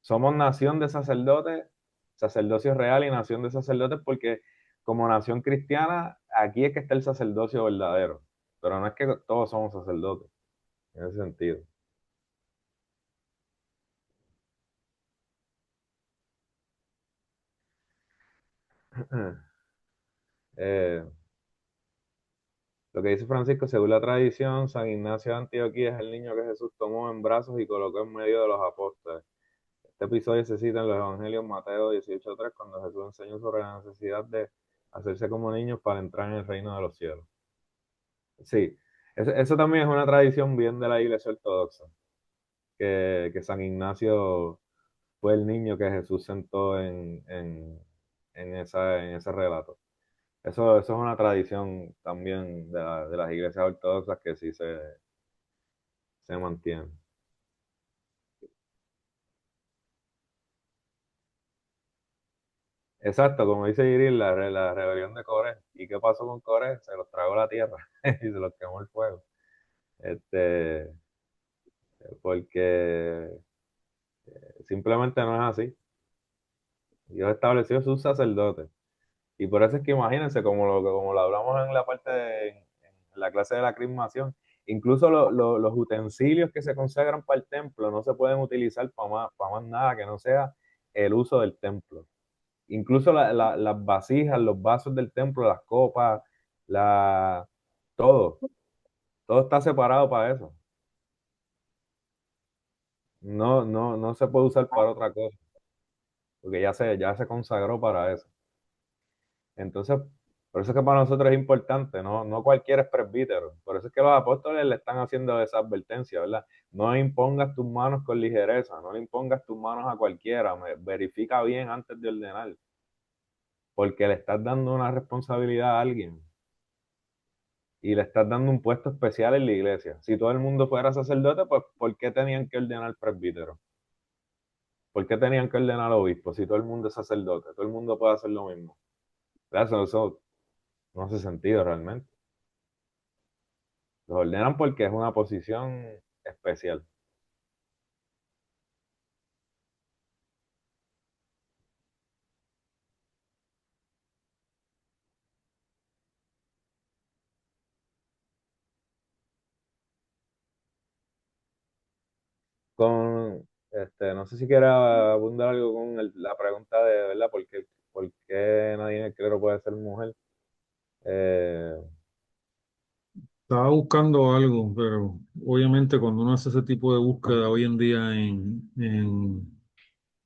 Somos nación de sacerdotes, sacerdocio real y nación de sacerdotes porque como nación cristiana, aquí es que está el sacerdocio verdadero. Pero no es que todos somos sacerdotes, en ese sentido. Eh, lo que dice Francisco, según la tradición, San Ignacio de Antioquía es el niño que Jesús tomó en brazos y colocó en medio de los apóstoles. Este episodio se cita en los Evangelios Mateo 18:3, cuando Jesús enseñó sobre la necesidad de hacerse como niños para entrar en el reino de los cielos. Sí, eso también es una tradición bien de la Iglesia Ortodoxa, que San Ignacio fue el niño que Jesús sentó en ese relato. Eso es una tradición también de las iglesias ortodoxas que sí se mantiene. Exacto, como dice Iril, la rebelión de Coré. ¿Y qué pasó con Coré? Se los tragó la tierra y se los quemó el fuego. Este, porque simplemente no es así. Dios estableció sus sacerdotes. Y por eso es que imagínense, como lo hablamos en la parte en la clase de la crismación, incluso los utensilios que se consagran para el templo no se pueden utilizar para más nada que no sea el uso del templo. Incluso las vasijas, los vasos del templo, las copas, la, todo, todo está separado para eso. No se puede usar para otra cosa, porque ya se consagró para eso. Entonces, por eso es que para nosotros es importante, no cualquiera es presbítero. Por eso es que los apóstoles le están haciendo esa advertencia, ¿verdad? No impongas tus manos con ligereza, no le impongas tus manos a cualquiera, verifica bien antes de ordenar, porque le estás dando una responsabilidad a alguien y le estás dando un puesto especial en la iglesia. Si todo el mundo fuera sacerdote, pues ¿por qué tenían que ordenar presbítero? ¿Por qué tenían que ordenar obispo? Si todo el mundo es sacerdote, todo el mundo puede hacer lo mismo. Eso no hace sentido realmente. Los ordenan porque es una posición especial. No sé si quiera abundar algo con la pregunta de, ¿verdad? ¿Por qué nadie en el clero puede ser mujer? Eh, Estaba buscando algo, pero obviamente cuando uno hace ese tipo de búsqueda hoy en día en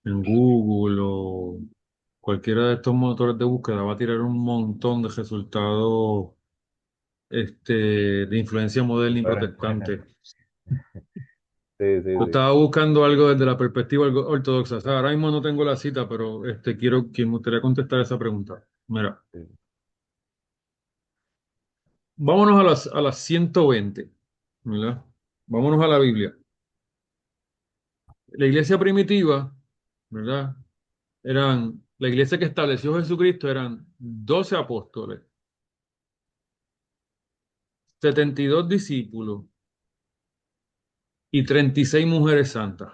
Google o cualquiera de estos motores de búsqueda va a tirar un montón de resultados de influencia moderna y diferente. protestante. Sí, sí, Yo sí. estaba buscando algo desde la perspectiva ortodoxa. O sea, ahora mismo no tengo la cita, pero me gustaría contestar esa pregunta. Mira, Sí. vámonos a las 120, ¿verdad? Vámonos a la Biblia. La iglesia primitiva, ¿verdad? La iglesia que estableció Jesucristo eran 12 apóstoles, 72 discípulos y 36 mujeres santas.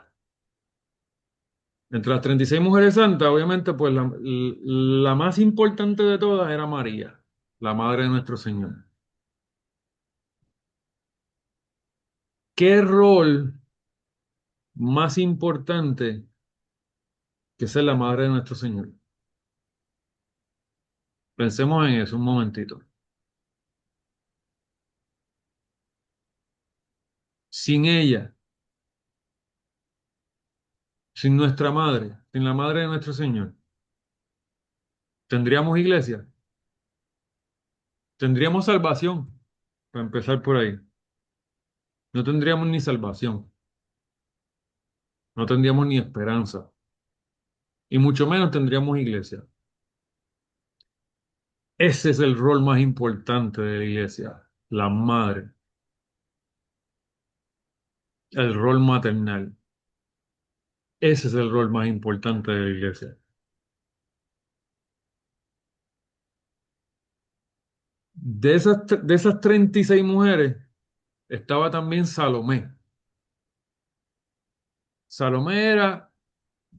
Entre las 36 mujeres santas, obviamente, pues la más importante de todas era María, la madre de nuestro Señor. ¿Qué rol más importante que ser la madre de nuestro Señor? Pensemos en eso un momentito. Sin ella, sin nuestra madre, sin la madre de nuestro Señor, ¿tendríamos iglesia? ¿Tendríamos salvación? Para empezar por ahí. No tendríamos ni salvación, no tendríamos ni esperanza, y mucho menos tendríamos iglesia. Ese es el rol más importante de la iglesia, la madre, el rol maternal. Ese es el rol más importante de la iglesia. De esas 36 mujeres estaba también Salomé. Salomé era,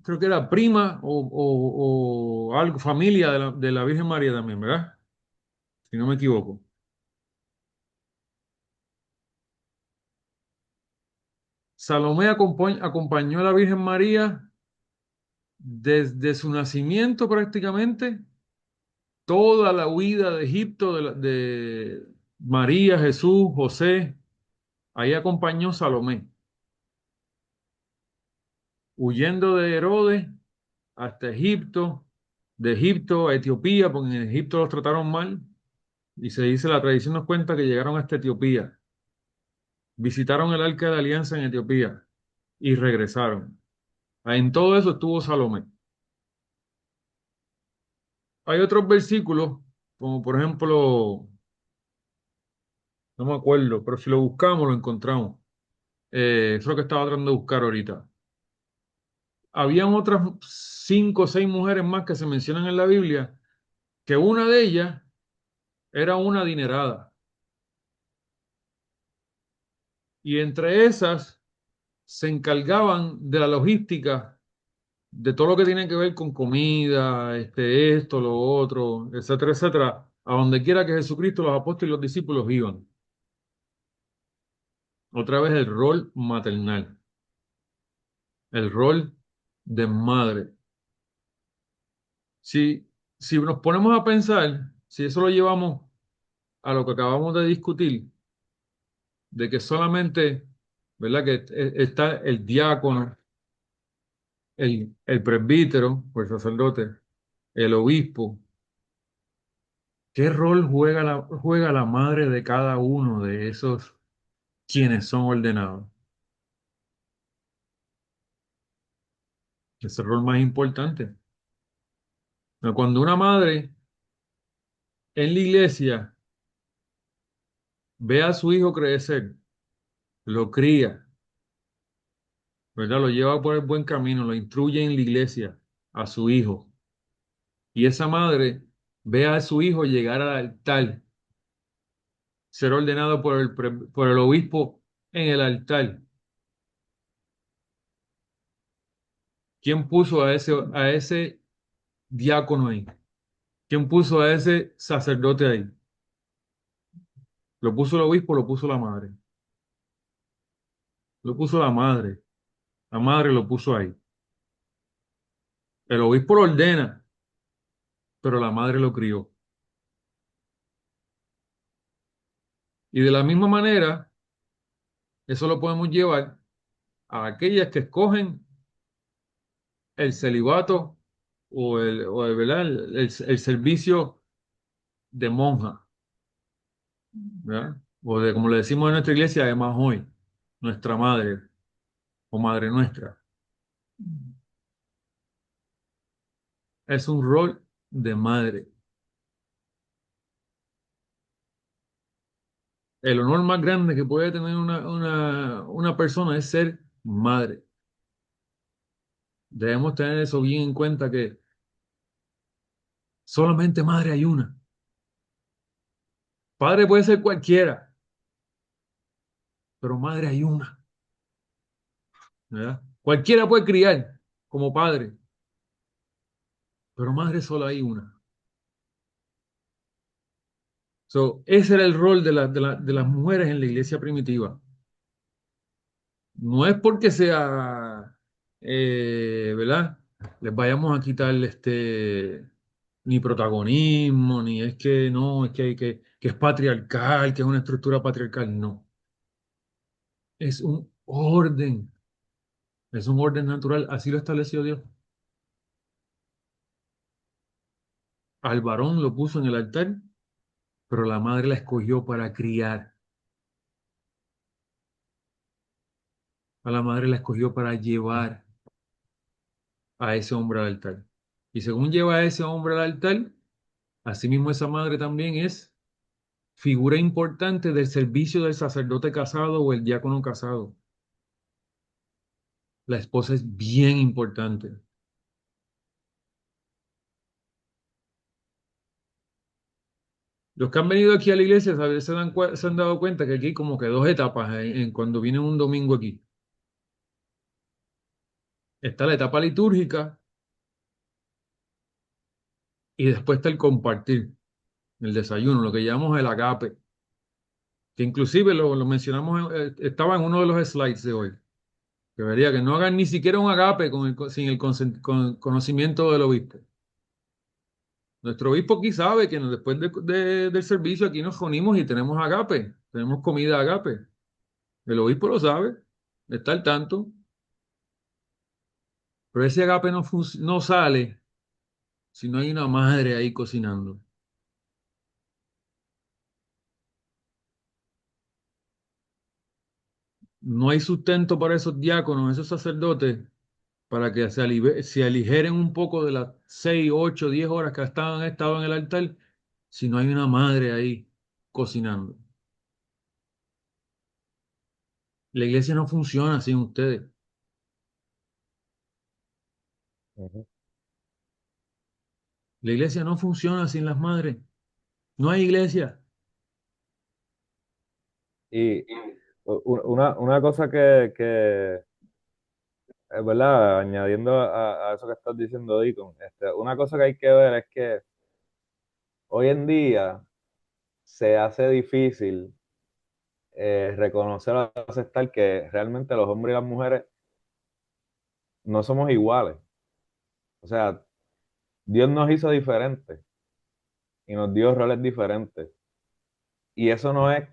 creo que era prima o algo, familia de la Virgen María también, ¿verdad? Si no me equivoco. Salomé acompañó a la Virgen María desde su nacimiento prácticamente, toda la huida de Egipto de María, Jesús, José. Ahí acompañó Salomé, huyendo de Herodes hasta Egipto, de Egipto a Etiopía, porque en Egipto los trataron mal, y se dice, la tradición nos cuenta que llegaron hasta Etiopía, visitaron el Arca de la Alianza en Etiopía y regresaron. En todo eso estuvo Salomé. Hay otros versículos, como por ejemplo, no me acuerdo, pero si lo buscamos lo encontramos. Eso es lo que estaba tratando de buscar ahorita. Habían otras 5 o 6 mujeres más que se mencionan en la Biblia, que una de ellas era una adinerada. Y entre esas se encargaban de la logística de todo lo que tiene que ver con comida, esto, lo otro, etcétera, etcétera, a donde quiera que Jesucristo, los apóstoles y los discípulos iban. Otra vez el rol maternal, el rol de madre. Si, si nos ponemos a pensar, si eso lo llevamos a lo que acabamos de discutir, de que solamente, ¿verdad? Que está el diácono, el presbítero, o el sacerdote, el obispo. ¿Qué rol juega la madre de cada uno de esos quienes son ordenados? Es el rol más importante. Pero cuando una madre en la iglesia ve a su hijo crecer, lo cría, ¿verdad? Lo lleva por el buen camino, lo instruye en la iglesia a su hijo. Y esa madre ve a su hijo llegar al altar, ser ordenado por el obispo en el altar. ¿Quién puso a ese diácono ahí? ¿Quién puso a ese sacerdote ahí? ¿Lo puso el obispo o lo puso la madre? Lo puso la madre. La madre lo puso ahí. El obispo lo ordena, pero la madre lo crió. Y de la misma manera, eso lo podemos llevar a aquellas que escogen el celibato ¿verdad? El servicio de monja, ¿verdad? O de, como le decimos en nuestra iglesia, de majoy. nuestra madre o madre nuestra. Es un rol de madre. El honor más grande que puede tener una persona es ser madre. Debemos tener eso bien en cuenta que solamente madre hay una. Padre puede ser cualquiera, pero madre hay una, ¿verdad? Cualquiera puede criar como padre, pero madre solo hay una. So, ese era el rol de las mujeres en la iglesia primitiva. No es porque sea, ¿verdad? Les vayamos a quitar ni protagonismo, ni es que no, es que, que es patriarcal, que es una estructura patriarcal. No, es un orden natural, así lo estableció Dios. Al varón lo puso en el altar, pero la madre la escogió para criar. A la madre la escogió para llevar a ese hombre al altar. Y según lleva a ese hombre al altar, asimismo esa madre también es figura importante del servicio del sacerdote casado o el diácono casado. La esposa es bien importante. Los que han venido aquí a la iglesia a veces se han dado cuenta que aquí hay como que dos etapas cuando viene un domingo aquí. Está la etapa litúrgica y después está el compartir, el desayuno, lo que llamamos el agape, que inclusive lo mencionamos, estaba en uno de los slides de hoy, que vería que no hagan ni siquiera un agape sin el conocimiento del obispo. Nuestro obispo aquí sabe que después del servicio aquí nos reunimos y tenemos agape, tenemos comida agape. El obispo lo sabe, está al tanto, pero ese agape no sale si no hay una madre ahí cocinando. No hay sustento para esos diáconos, esos sacerdotes, para que se aligeren un poco de las 6, 8, 10 horas que han estado en el altar, si no hay una madre ahí cocinando. La iglesia no funciona sin ustedes. Ujú. La iglesia no funciona sin las madres. No hay iglesia. Y una cosa que es verdad, añadiendo a eso que estás diciendo, Deacon, una cosa que hay que ver es que hoy en día se hace difícil reconocer o aceptar que realmente los hombres y las mujeres no somos iguales. O sea, Dios nos hizo diferentes y nos dio roles diferentes. Y eso no es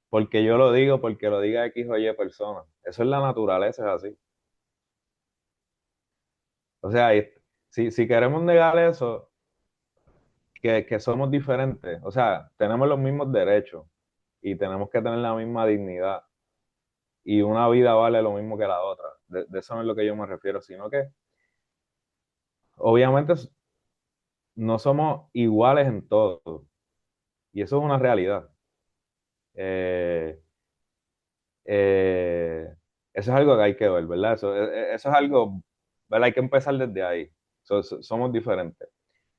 porque yo lo digo, porque lo diga X o Y persona. Eso es la naturaleza, es así. O sea, si queremos negar eso, que somos diferentes, o sea, tenemos los mismos derechos y tenemos que tener la misma dignidad y una vida vale lo mismo que la otra. De eso no es lo que yo me refiero, sino que obviamente no somos iguales en todo y eso es una realidad. Eh, eh, Eso es algo que hay que ver, ¿verdad? Eso es algo, ¿verdad? Hay que empezar desde ahí. Somos diferentes.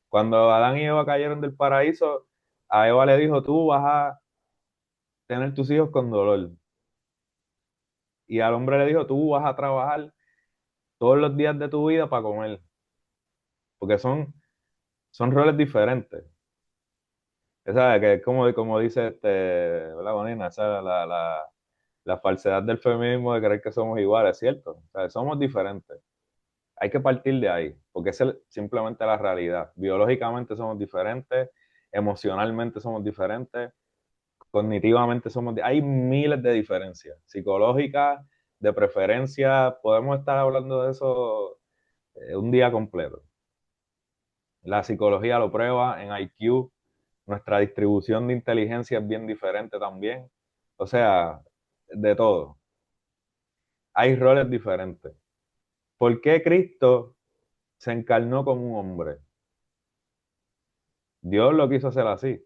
Cuando Adán y Eva cayeron del paraíso, a Eva le dijo, tú vas a tener tus hijos con dolor. Y al hombre le dijo, tú vas a trabajar todos los días de tu vida para comer. Porque son roles diferentes. Esa que es como dice ¿verdad, Bonina? Esa es la falsedad del feminismo de creer que somos iguales, ¿cierto? O sea, somos diferentes. Hay que partir de ahí, porque esa es simplemente la realidad. Biológicamente somos diferentes, emocionalmente somos diferentes, cognitivamente hay miles de diferencias. Psicológicas, de preferencia, podemos estar hablando de eso un día completo. La psicología lo prueba en IQ, nuestra distribución de inteligencia es bien diferente también. O sea, de todo. Hay roles diferentes. ¿Por qué Cristo se encarnó como un hombre? Dios lo quiso hacer así.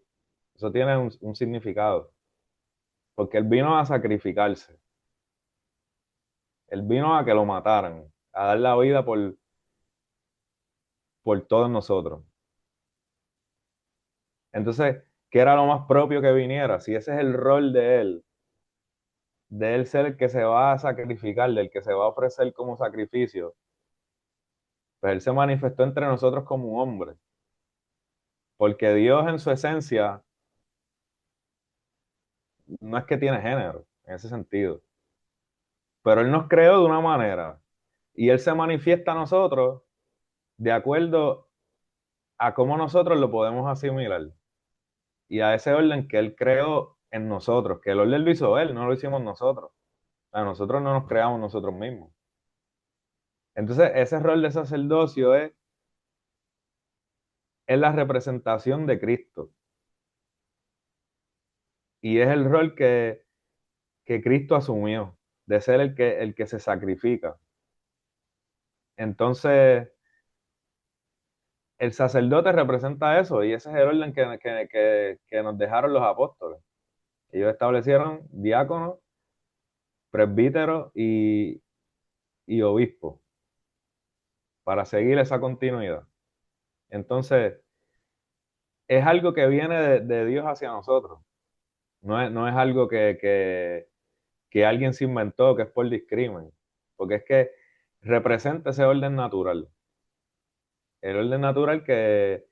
Eso tiene un significado. Porque Él vino a sacrificarse. Él vino a que lo mataran, a dar la vida por todos nosotros. Entonces, ¿qué era lo más propio que viniera? Si ese es el rol de él ser el que se va a sacrificar, del que se va a ofrecer como sacrificio, pues Él se manifestó entre nosotros como un hombre. Porque Dios en su esencia no es que tiene género, en ese sentido. Pero Él nos creó de una manera y Él se manifiesta a nosotros de acuerdo a cómo nosotros lo podemos asimilar y a ese orden que Él creó en nosotros, que el orden lo hizo Él, no lo hicimos nosotros. A nosotros no nos creamos nosotros mismos. Entonces, ese rol de sacerdocio es la representación de Cristo y es el rol que Cristo asumió, de ser el que se sacrifica. Entonces, el sacerdote representa eso y ese es el orden que nos dejaron los apóstoles. Ellos establecieron diáconos, presbíteros y obispos para seguir esa continuidad. Entonces, es algo que viene de Dios hacia nosotros. No es algo que alguien se inventó, que es por discrimen, porque es que representa ese orden natural. El orden natural que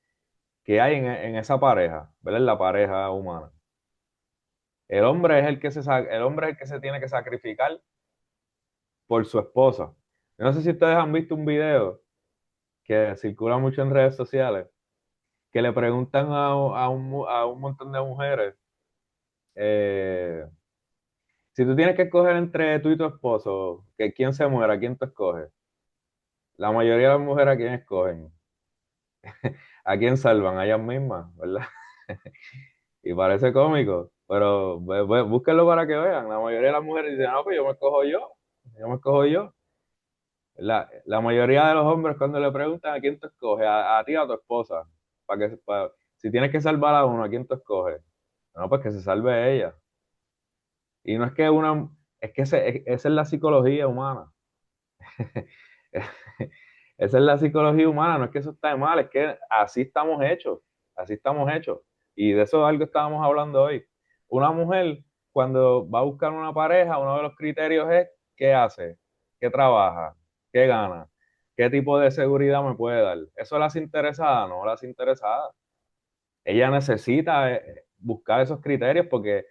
hay en esa pareja, ¿verdad? En la pareja humana. El hombre es el hombre es el que se tiene que sacrificar por su esposa. Yo no sé si ustedes han visto un video que circula mucho en redes sociales, que le preguntan a un montón de mujeres, eh, si tú tienes que escoger entre tú y tu esposo, que quién se muera, quién tú escoges. La mayoría de las mujeres, ¿a quién escogen? ¿A quién salvan? A ellas mismas, ¿verdad? Y parece cómico, pero búsquenlo para que vean. La mayoría de las mujeres dicen, no, pues yo me escojo yo. La mayoría de los hombres cuando le preguntan a quién tú escoges, a ti o a tu esposa, si tienes que salvar a uno, ¿a quién tú escoges? No, pues que se salve ella. Y no es que es que esa es la psicología humana. Esa es la psicología humana, no es que eso está mal, es que así estamos hechos. Y de eso algo estábamos hablando hoy. Una mujer, cuando va a buscar una pareja, uno de los criterios es qué hace, qué trabaja, qué gana, qué tipo de seguridad me puede dar. ¿Eso la hace interesada? No la hace interesada. Ella necesita buscar esos criterios porque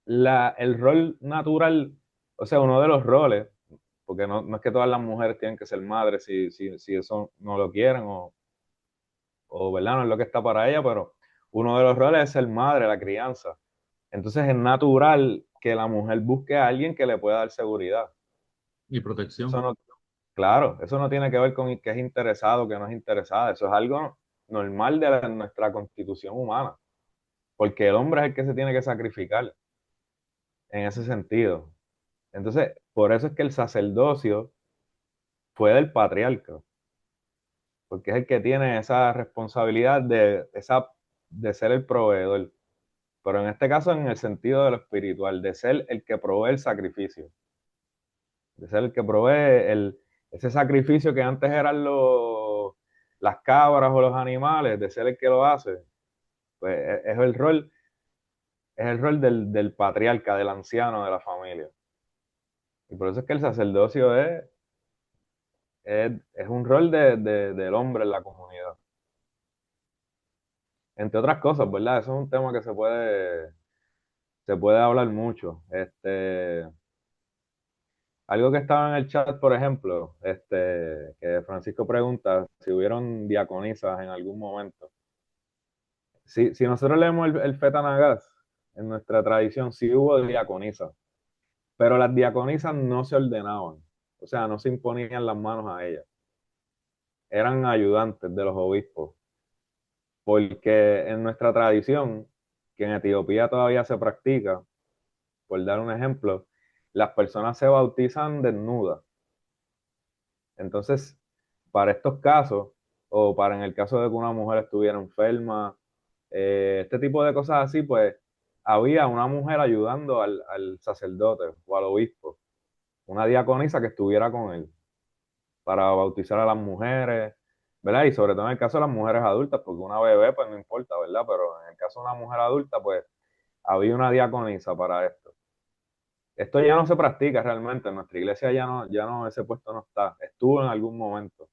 el rol natural, o sea, uno de los roles, porque no es que todas las mujeres tienen que ser madres si eso no lo quieren o ¿verdad? No es lo que está para ella, pero uno de los roles es ser madre, la crianza. Entonces es natural que la mujer busque a alguien que le pueda dar seguridad. Y Eso protección. no, claro, eso no tiene que ver con que es interesado o que no es interesada. Eso es algo normal de nuestra constitución humana, porque el hombre es el que se tiene que sacrificar en ese sentido. Entonces, por eso es que el sacerdocio fue del patriarca, porque es el que tiene esa responsabilidad de ser el proveedor. Pero en este caso, en el sentido de lo espiritual, de ser el que provee el sacrificio, de ser el que provee ese sacrificio que antes eran las cabras o los animales, de ser el que lo hace, pues es el rol del patriarca, del anciano de la familia. Y por eso es que el sacerdocio es un rol del hombre en la comunidad. Entre otras cosas, ¿verdad? Eso es un tema que se puede hablar mucho. Algo que estaba en el chat, por ejemplo, que Francisco pregunta si hubieron diaconisas en algún momento. Si nosotros leemos el Fetanagas, en nuestra tradición sí hubo diaconisas, pero las diaconisas no se ordenaban, o sea, no se imponían las manos a ellas, eran ayudantes de los obispos, porque en nuestra tradición, que en Etiopía todavía se practica, por dar un ejemplo, las personas se bautizan desnudas. Entonces, para estos casos, o para en el caso de que una mujer estuviera enferma, este tipo de cosas así, pues había una mujer ayudando al sacerdote o al obispo, una diaconisa que estuviera con él para bautizar a las mujeres, ¿verdad? Y sobre todo en el caso de las mujeres adultas, porque una bebé, pues no importa, ¿verdad? Pero en el caso de una mujer adulta, pues había una diaconisa para esto. Esto ya no se practica realmente, en nuestra iglesia ya no, ese puesto no está. Estuvo en algún momento,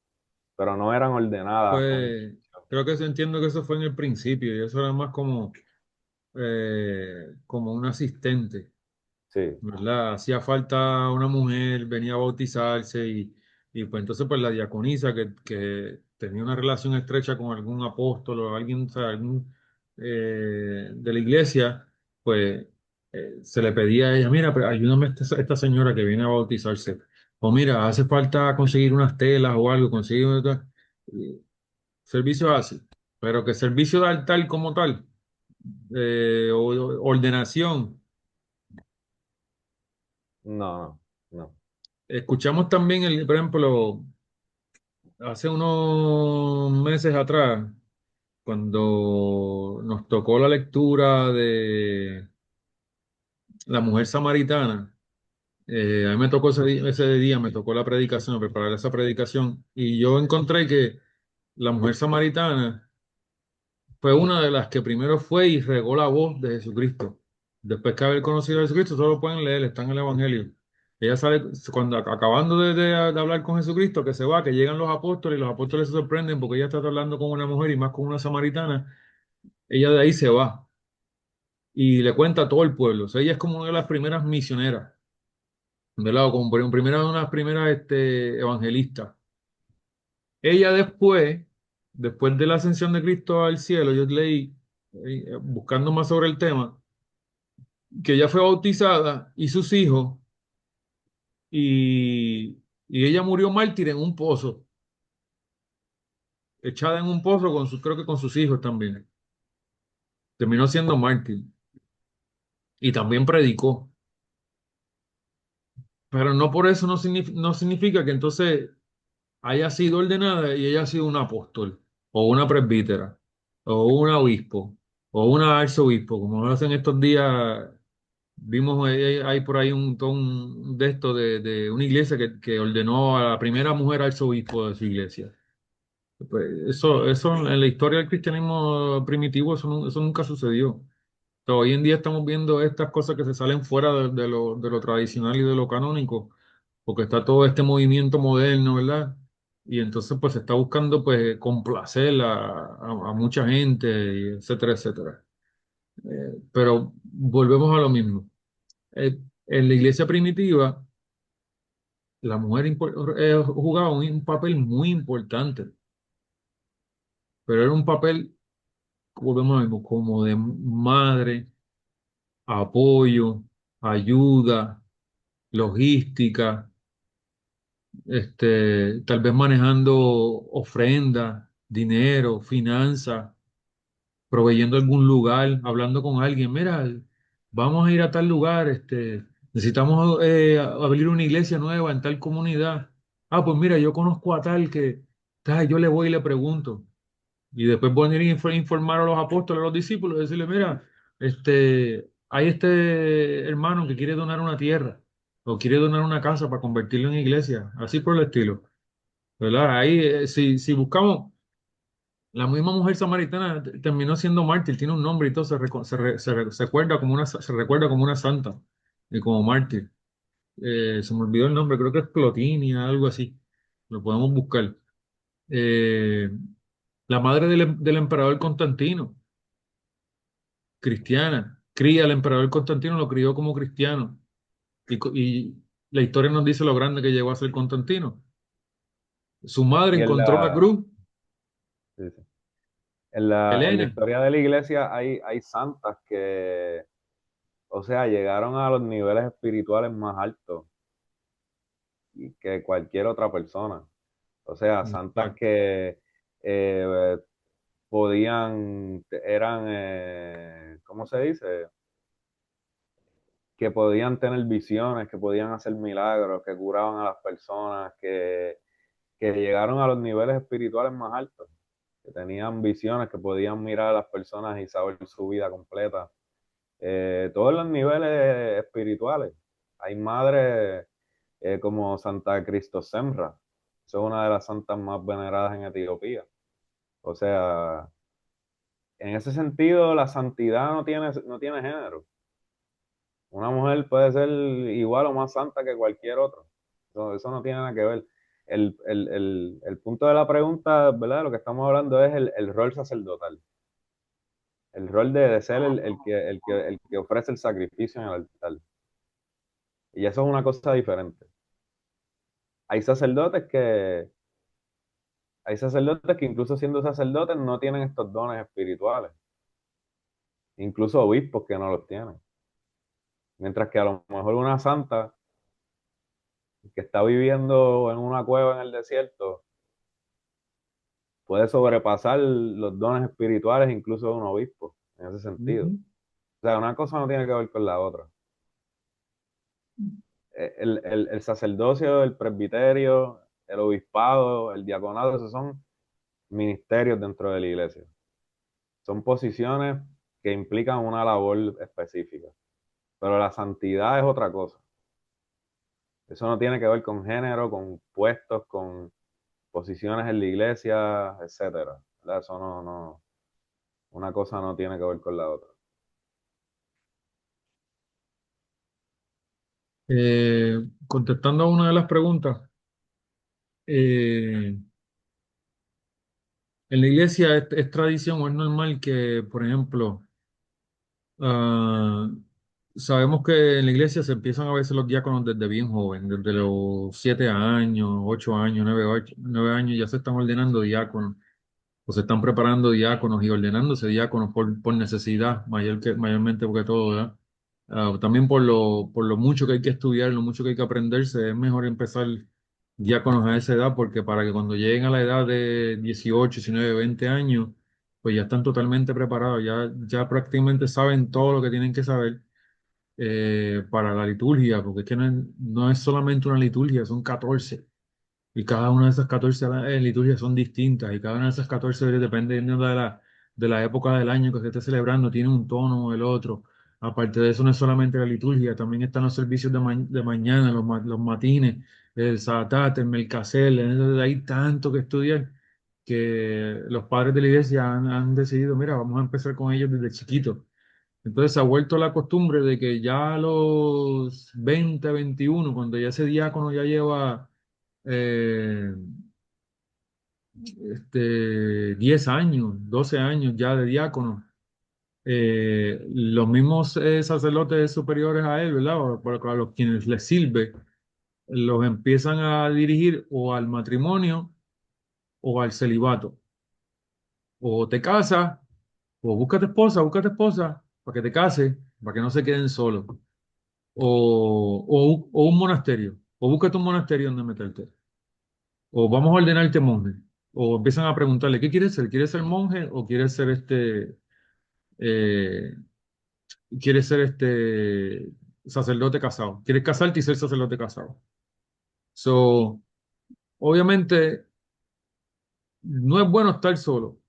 pero no eran ordenadas con Pues instrucción. creo que entiendo que eso fue en el principio y eso era más como un asistente. Sí, ¿Verdad? Hacía falta una mujer, venía a bautizarse y pues entonces pues la diaconisa que tenía una relación estrecha con algún apóstol o alguien, o sea, algún de la iglesia, pues se le pedía a ella, mira, pues, ayúdame a esta señora que viene a bautizarse. O mira, hace falta conseguir unas telas o algo, conseguir servicio así, pero que servicio de altar como tal, o ordenación. no, no. Escuchamos también, por ejemplo, hace unos meses atrás, cuando nos tocó la lectura de la mujer samaritana, a mí me tocó ese día, me tocó la predicación, preparar esa predicación, y yo encontré que la mujer samaritana fue una de las que primero fue y regó la voz de Jesucristo. Después que haber conocido a Jesucristo, solo pueden leer, está en el Evangelio. Ella sale cuando acabando de hablar con Jesucristo, que se va, que llegan los apóstoles, y los apóstoles se sorprenden porque ella está hablando con una mujer y más con una samaritana. Ella de ahí se va y le cuenta a todo el pueblo. O sea, ella es como una de las primeras misioneras, ¿verdad? O como primera, una de las primeras evangelistas. Ella después de la ascensión de Cristo al cielo, yo leí, buscando más sobre el tema, que ella fue bautizada y sus hijos, y ella murió mártir en un pozo, echada en un pozo creo que con sus hijos también. Terminó siendo mártir y también predicó, pero no por eso no significa que entonces haya sido ordenada y haya sido un apóstol, o una presbítera, o un obispo, o una arzobispo, como lo hacen estos días. Vimos, hay por ahí todo un de esto de una iglesia que ordenó a la primera mujer arzobispo de su iglesia. Pues eso en la historia del cristianismo primitivo, eso nunca sucedió. Pero hoy en día estamos viendo estas cosas que se salen fuera de lo tradicional y de lo canónico, porque está todo este movimiento moderno, ¿verdad? Y entonces pues se está buscando pues complacer a mucha gente, y etcétera, etcétera. Pero volvemos a lo mismo. En la iglesia primitiva, la mujer jugaba un papel muy importante, pero era un papel, volvemos a lo mismo, como de madre, apoyo, ayuda, logística, tal vez manejando ofrendas, dinero, finanzas, proveyendo algún lugar, hablando con alguien, mira, vamos a ir a tal lugar, necesitamos abrir una iglesia nueva en tal comunidad. Ah, pues mira, yo conozco a tal que, yo le voy y le pregunto. Y después van a ir a informar a los apóstoles, a los discípulos, y decirle, mira, hay este hermano que quiere donar una tierra o quiere donar una casa para convertirlo en iglesia, así por el estilo, ¿verdad? Ahí, si buscamos, la misma mujer samaritana terminó siendo mártir, tiene un nombre y todo, se recuerda como una santa y como mártir. Se me olvidó el nombre, creo que es Plotinia, algo así. Lo podemos buscar. Eh, la madre del emperador Constantino, cristiana, cría al emperador Constantino, lo crió como cristiano. Y la historia nos dice lo grande que llegó a ser Constantino. Su madre Y encontró la cruz, sí, sí. En la Helena. historia de la iglesia hay santas que, o sea, llegaron a los niveles espirituales más altos que cualquier otra persona. O sea, santas Exacto. que eh, eran, ¿cómo se dice? que podían tener visiones, que podían hacer milagros, que curaban a las personas, que llegaron a los niveles espirituales más altos, que tenían visiones, que podían mirar a las personas y saber su vida completa. Todos los niveles espirituales. Hay madres como Santa Cristosemra, es una de las santas más veneradas en Etiopía. O sea, en ese sentido, la santidad no tiene género. Una mujer puede ser igual o más santa que cualquier otro. Eso no tiene nada que ver. El punto de la pregunta, ¿verdad? Lo que estamos hablando es el rol sacerdotal. El rol de ser el que ofrece el sacrificio en el altar. Y eso es una cosa diferente. Hay sacerdotes que, hay sacerdotes que incluso siendo sacerdotes no tienen estos dones espirituales. Incluso obispos que no los tienen. Mientras que a lo mejor una santa que está viviendo en una cueva en el desierto puede sobrepasar los dones espirituales incluso de un obispo, en ese sentido. Ujú. O sea, una cosa no tiene que ver con la otra. El sacerdocio, el presbiterio, el obispado, el diaconado, esos son ministerios dentro de la iglesia. Son posiciones que implican una labor específica. Pero la santidad es otra cosa. Eso no tiene que ver con género, con puestos, con posiciones en la iglesia, etcétera. ¿Verdad? Eso una cosa no tiene que ver con la otra. Contestando a una de las preguntas, eh, en la iglesia es tradición o es normal que, por ejemplo, ah, sabemos que en la iglesia se empiezan a veces los diáconos desde bien joven, desde los 7 años, 8 años, 9 años, ya se están ordenando diáconos o se están preparando diáconos y ordenándose diáconos por necesidad, mayormente porque todo, ¿verdad? También por lo mucho que hay que estudiar, lo mucho que hay que aprenderse, es mejor empezar diáconos a esa edad porque para que cuando lleguen a la edad de 18 19 20 años, pues ya están totalmente preparados, ya prácticamente saben todo lo que tienen que saber para la liturgia, porque es que no es solamente una liturgia, son 14. Y cada una de esas 14 liturgias son distintas y cada una de esas 14 dependiendo de la época del año que se esté celebrando, tiene un tono o el otro. Aparte de eso, no es solamente la liturgia, también están los servicios de mañana, los matines, el Sabat, el Melcasel. Entonces, hay tanto que estudiar que los padres de la iglesia han decidido, mira, vamos a empezar con ellos desde chiquitos. Entonces se ha vuelto la costumbre de que ya a los 20, 21, cuando ya ese diácono ya lleva eh, 10 años, 12 años ya de diácono, los mismos sacerdotes superiores a él, ¿verdad? O a los quienes les sirve, los empiezan a dirigir o al matrimonio o al celibato. O te casas, o búscate esposa, para que te cases, para que no se queden solos. O un monasterio, o búscate un monasterio donde meterte, o vamos a ordenarte monje, o empiezan a preguntarle, ¿qué quieres ser? ¿Quieres ser monje o eh, quieres ser sacerdote casado? ¿Quieres casarte y ser sacerdote casado? So, obviamente, no es bueno estar solo,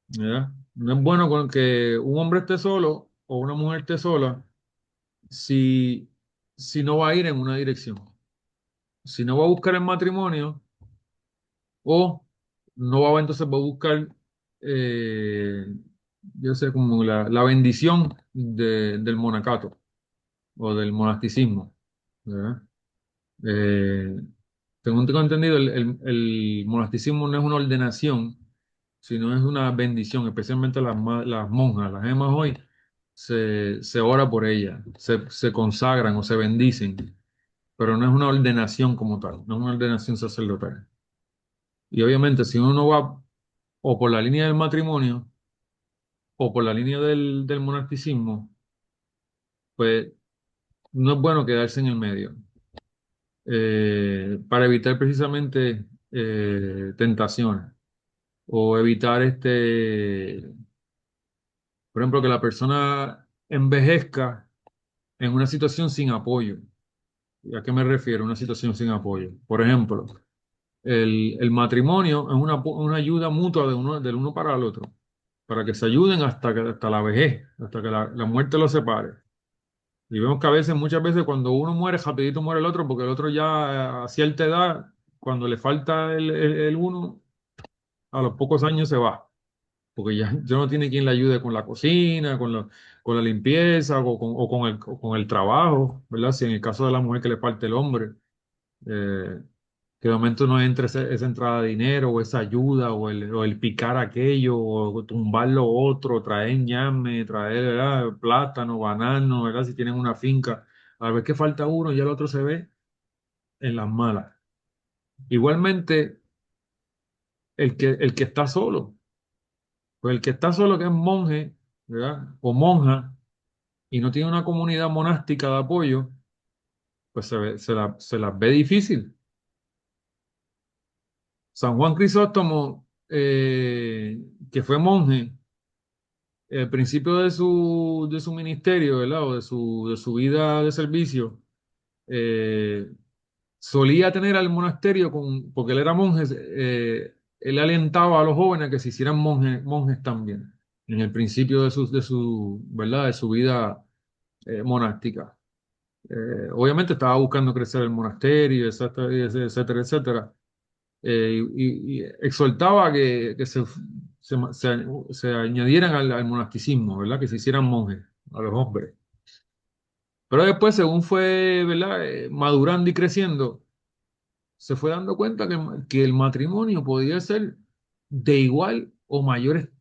¿verdad? No es bueno con que un hombre esté solo o una mujer esté sola si, si no va a ir en una dirección. Si no va a buscar el matrimonio, o no va, entonces va a buscar, eh, yo sé, como la bendición del monacato o del monasticismo, ¿verdad? Eh, Según tengo entendido, el monasticismo no es una ordenación, sino es una bendición, especialmente las monjas, las gemas hoy, se ora por ellas, se consagran o se bendicen, pero no es una ordenación como tal, no es una ordenación sacerdotal. Y obviamente, si uno va o por la línea del matrimonio o por la línea del monasticismo, pues no es bueno quedarse en el medio para evitar precisamente tentaciones o evitar por ejemplo, que la persona envejezca en una situación sin apoyo. ¿Y a qué me refiero? Una situación sin apoyo. Por ejemplo, el matrimonio es una ayuda mutua del uno para el otro, para que se ayuden hasta la vejez, hasta que la muerte los separe. Y vemos que a veces, muchas veces, cuando uno muere, rapidito muere el otro, porque el otro ya a cierta edad, cuando le falta el uno, a los pocos años se va, porque ya no tiene quien le ayude con la cocina, con la limpieza o con el trabajo, ¿verdad? Si en el caso de la mujer que le falta el hombre. eh, que de momento no entre esa entrada de dinero o esa ayuda o el picar aquello o tumbar lo otro, traer ñame, traer, ¿verdad? Plátano, banano, ¿verdad? Si tienen una finca, a ver que falta uno, ya el otro se ve en las malas. Igualmente, el que está solo, pues el que está solo que es monje, ¿verdad? O monja y no tiene una comunidad monástica de apoyo, pues se las ve difícil. San Juan Crisóstomo, que fue monje, al principio de su ministerio, ¿verdad? O de su vida de servicio, eh, solía tener al monasterio, porque él era monje, él alentaba a los jóvenes a que se hicieran monjes también, en el principio ¿verdad? De su vida monástica. Obviamente estaba buscando crecer el monasterio, etcétera, etcétera, etcétera. Y exhortaba que se añadieran al monasticismo, ¿verdad? Que se hicieran monjes a los hombres. Pero después, según fue, ¿verdad? Madurando y creciendo, se fue dando cuenta que el matrimonio podía ser de igual o mayor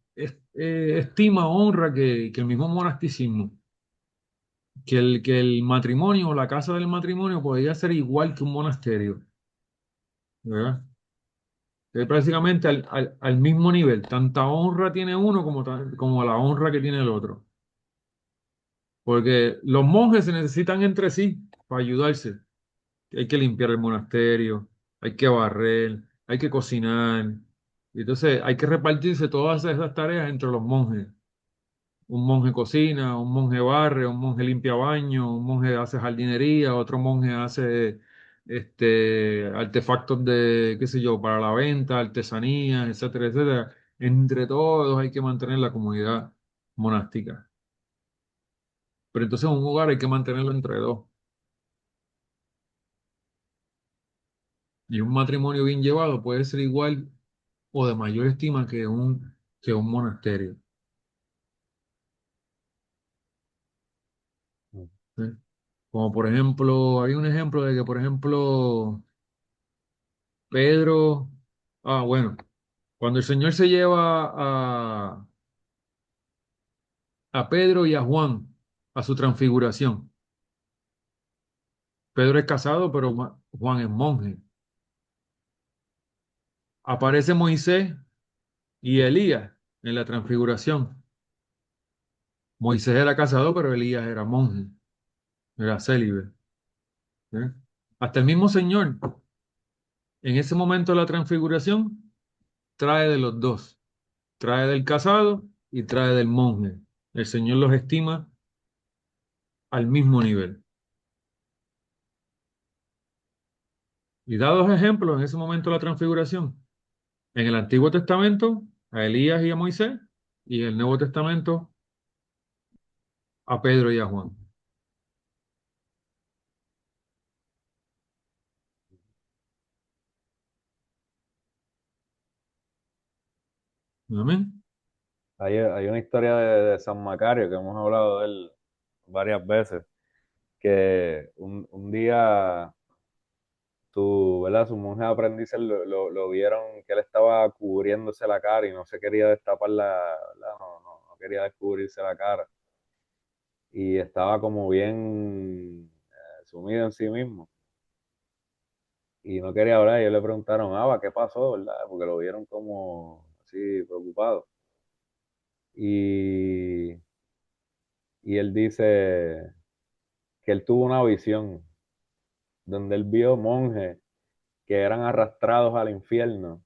estima, honra que el mismo monasticismo. Que el matrimonio o la casa del matrimonio podía ser igual que un monasterio, ¿verdad? Es prácticamente al mismo nivel. Tanta honra tiene uno como la honra que tiene el otro. Porque los monjes se necesitan entre sí para ayudarse. Hay que limpiar el monasterio, hay que barrer, hay que cocinar. Y entonces hay que repartirse todas esas tareas entre los monjes. Un monje cocina, un monje barre, un monje limpia baño, un monje hace jardinería, otro monje hace artefactos de, qué sé yo, para la venta, artesanías, etcétera, etcétera. Entre todos hay que mantener la comunidad monástica. Pero entonces un hogar hay que mantenerlo entre dos. Y un matrimonio bien llevado puede ser igual o de mayor estima que un monasterio. ¿Sí? Como por ejemplo, hay un ejemplo de que, por ejemplo, Pedro, bueno, cuando el Señor se lleva a Pedro y a Juan a su transfiguración, Pedro es casado, pero Juan es monje. Aparece Moisés y Elías en la transfiguración. Moisés era casado, pero Elías era monje, era célibe. ¿Sí? Hasta el mismo Señor, en ese momento de la transfiguración, trae de los dos, trae del casado y trae del monje. El Señor los estima al mismo nivel. Y da dos ejemplos en ese momento de la transfiguración. En el Antiguo Testamento, a Elías y a Moisés, y en el Nuevo Testamento, a Pedro y a Juan. Amén. Hay una historia de San Macario que hemos hablado de él varias veces, que un día ¿verdad? Sus monjes aprendices lo vieron que él estaba cubriéndose la cara y no se quería destapar ¿verdad? No quería descubrirse la cara. Y estaba como bien sumido en sí mismo. Y no quería hablar. Y ellos le preguntaron, ¿qué pasó, verdad? Porque lo vieron como así preocupado. Y, y él dice que él tuvo una visión donde él vio monjes que eran arrastrados al infierno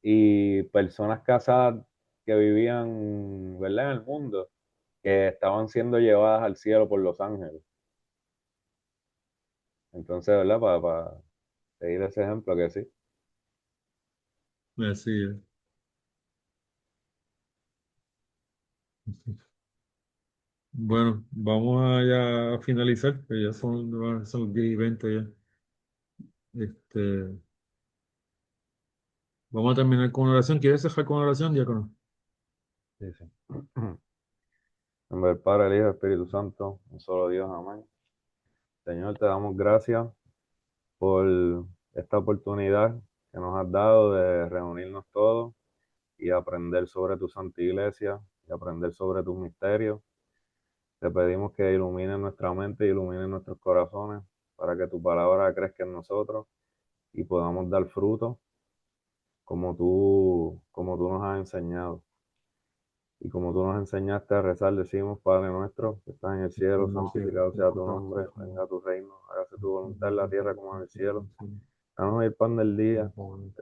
y personas casadas que vivían, ¿verdad? En el mundo, que estaban siendo llevadas al cielo por los ángeles. Entonces, ¿verdad? Para seguir ese ejemplo, que sí. Así es. Bueno, vamos a ya finalizar, que ya son 10:20 ya. Este, vamos a terminar con una oración. ¿Quieres dejar con una oración, diácono? Sí, sí. En nombre del Padre, el Hijo y el Espíritu Santo, un solo Dios, amén. Señor, te damos gracias por esta oportunidad que nos has dado de reunirnos todos y aprender sobre tu Santa Iglesia y aprender sobre tus misterios. Te pedimos que ilumines nuestra mente y ilumines nuestros corazones para que tu palabra crezca en nosotros y podamos dar fruto como tú nos has enseñado. Y como tú nos enseñaste a rezar, decimos, Padre nuestro, que estás en el cielo, santificado sea tu nombre, venga tu reino, hágase tu voluntad en la tierra como en el cielo. Danos el pan del día,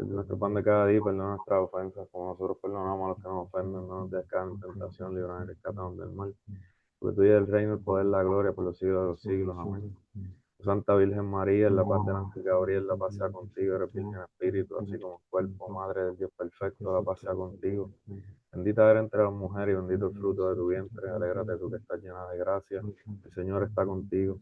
nuestro pan de cada día, perdona nuestras ofensas, como nosotros perdonamos a los que nos ofenden, no nos dejes caer en tentación, líbranos y rescatanos del mal. Porque tuyo es el reino, el poder, la gloria por los siglos de los siglos. Amén. Santa Virgen María, en la paz del ángel Gabriel, la paz sea contigo, eres virgen en espíritu, así como el cuerpo, madre del Dios perfecto, la paz sea contigo. Bendita eres entre las mujeres y bendito el fruto de tu vientre. Alégrate tú que estás llena de gracia. El Señor está contigo.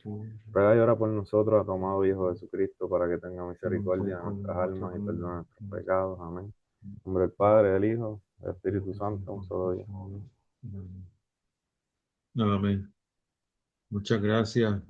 Ruega y ora por nosotros, tu amado Hijo Jesucristo, para que tenga misericordia de nuestras almas y perdone nuestros pecados. Amén. En nombre del Padre, del Hijo, del Espíritu Santo, un solo Dios. Amén. Muchas gracias.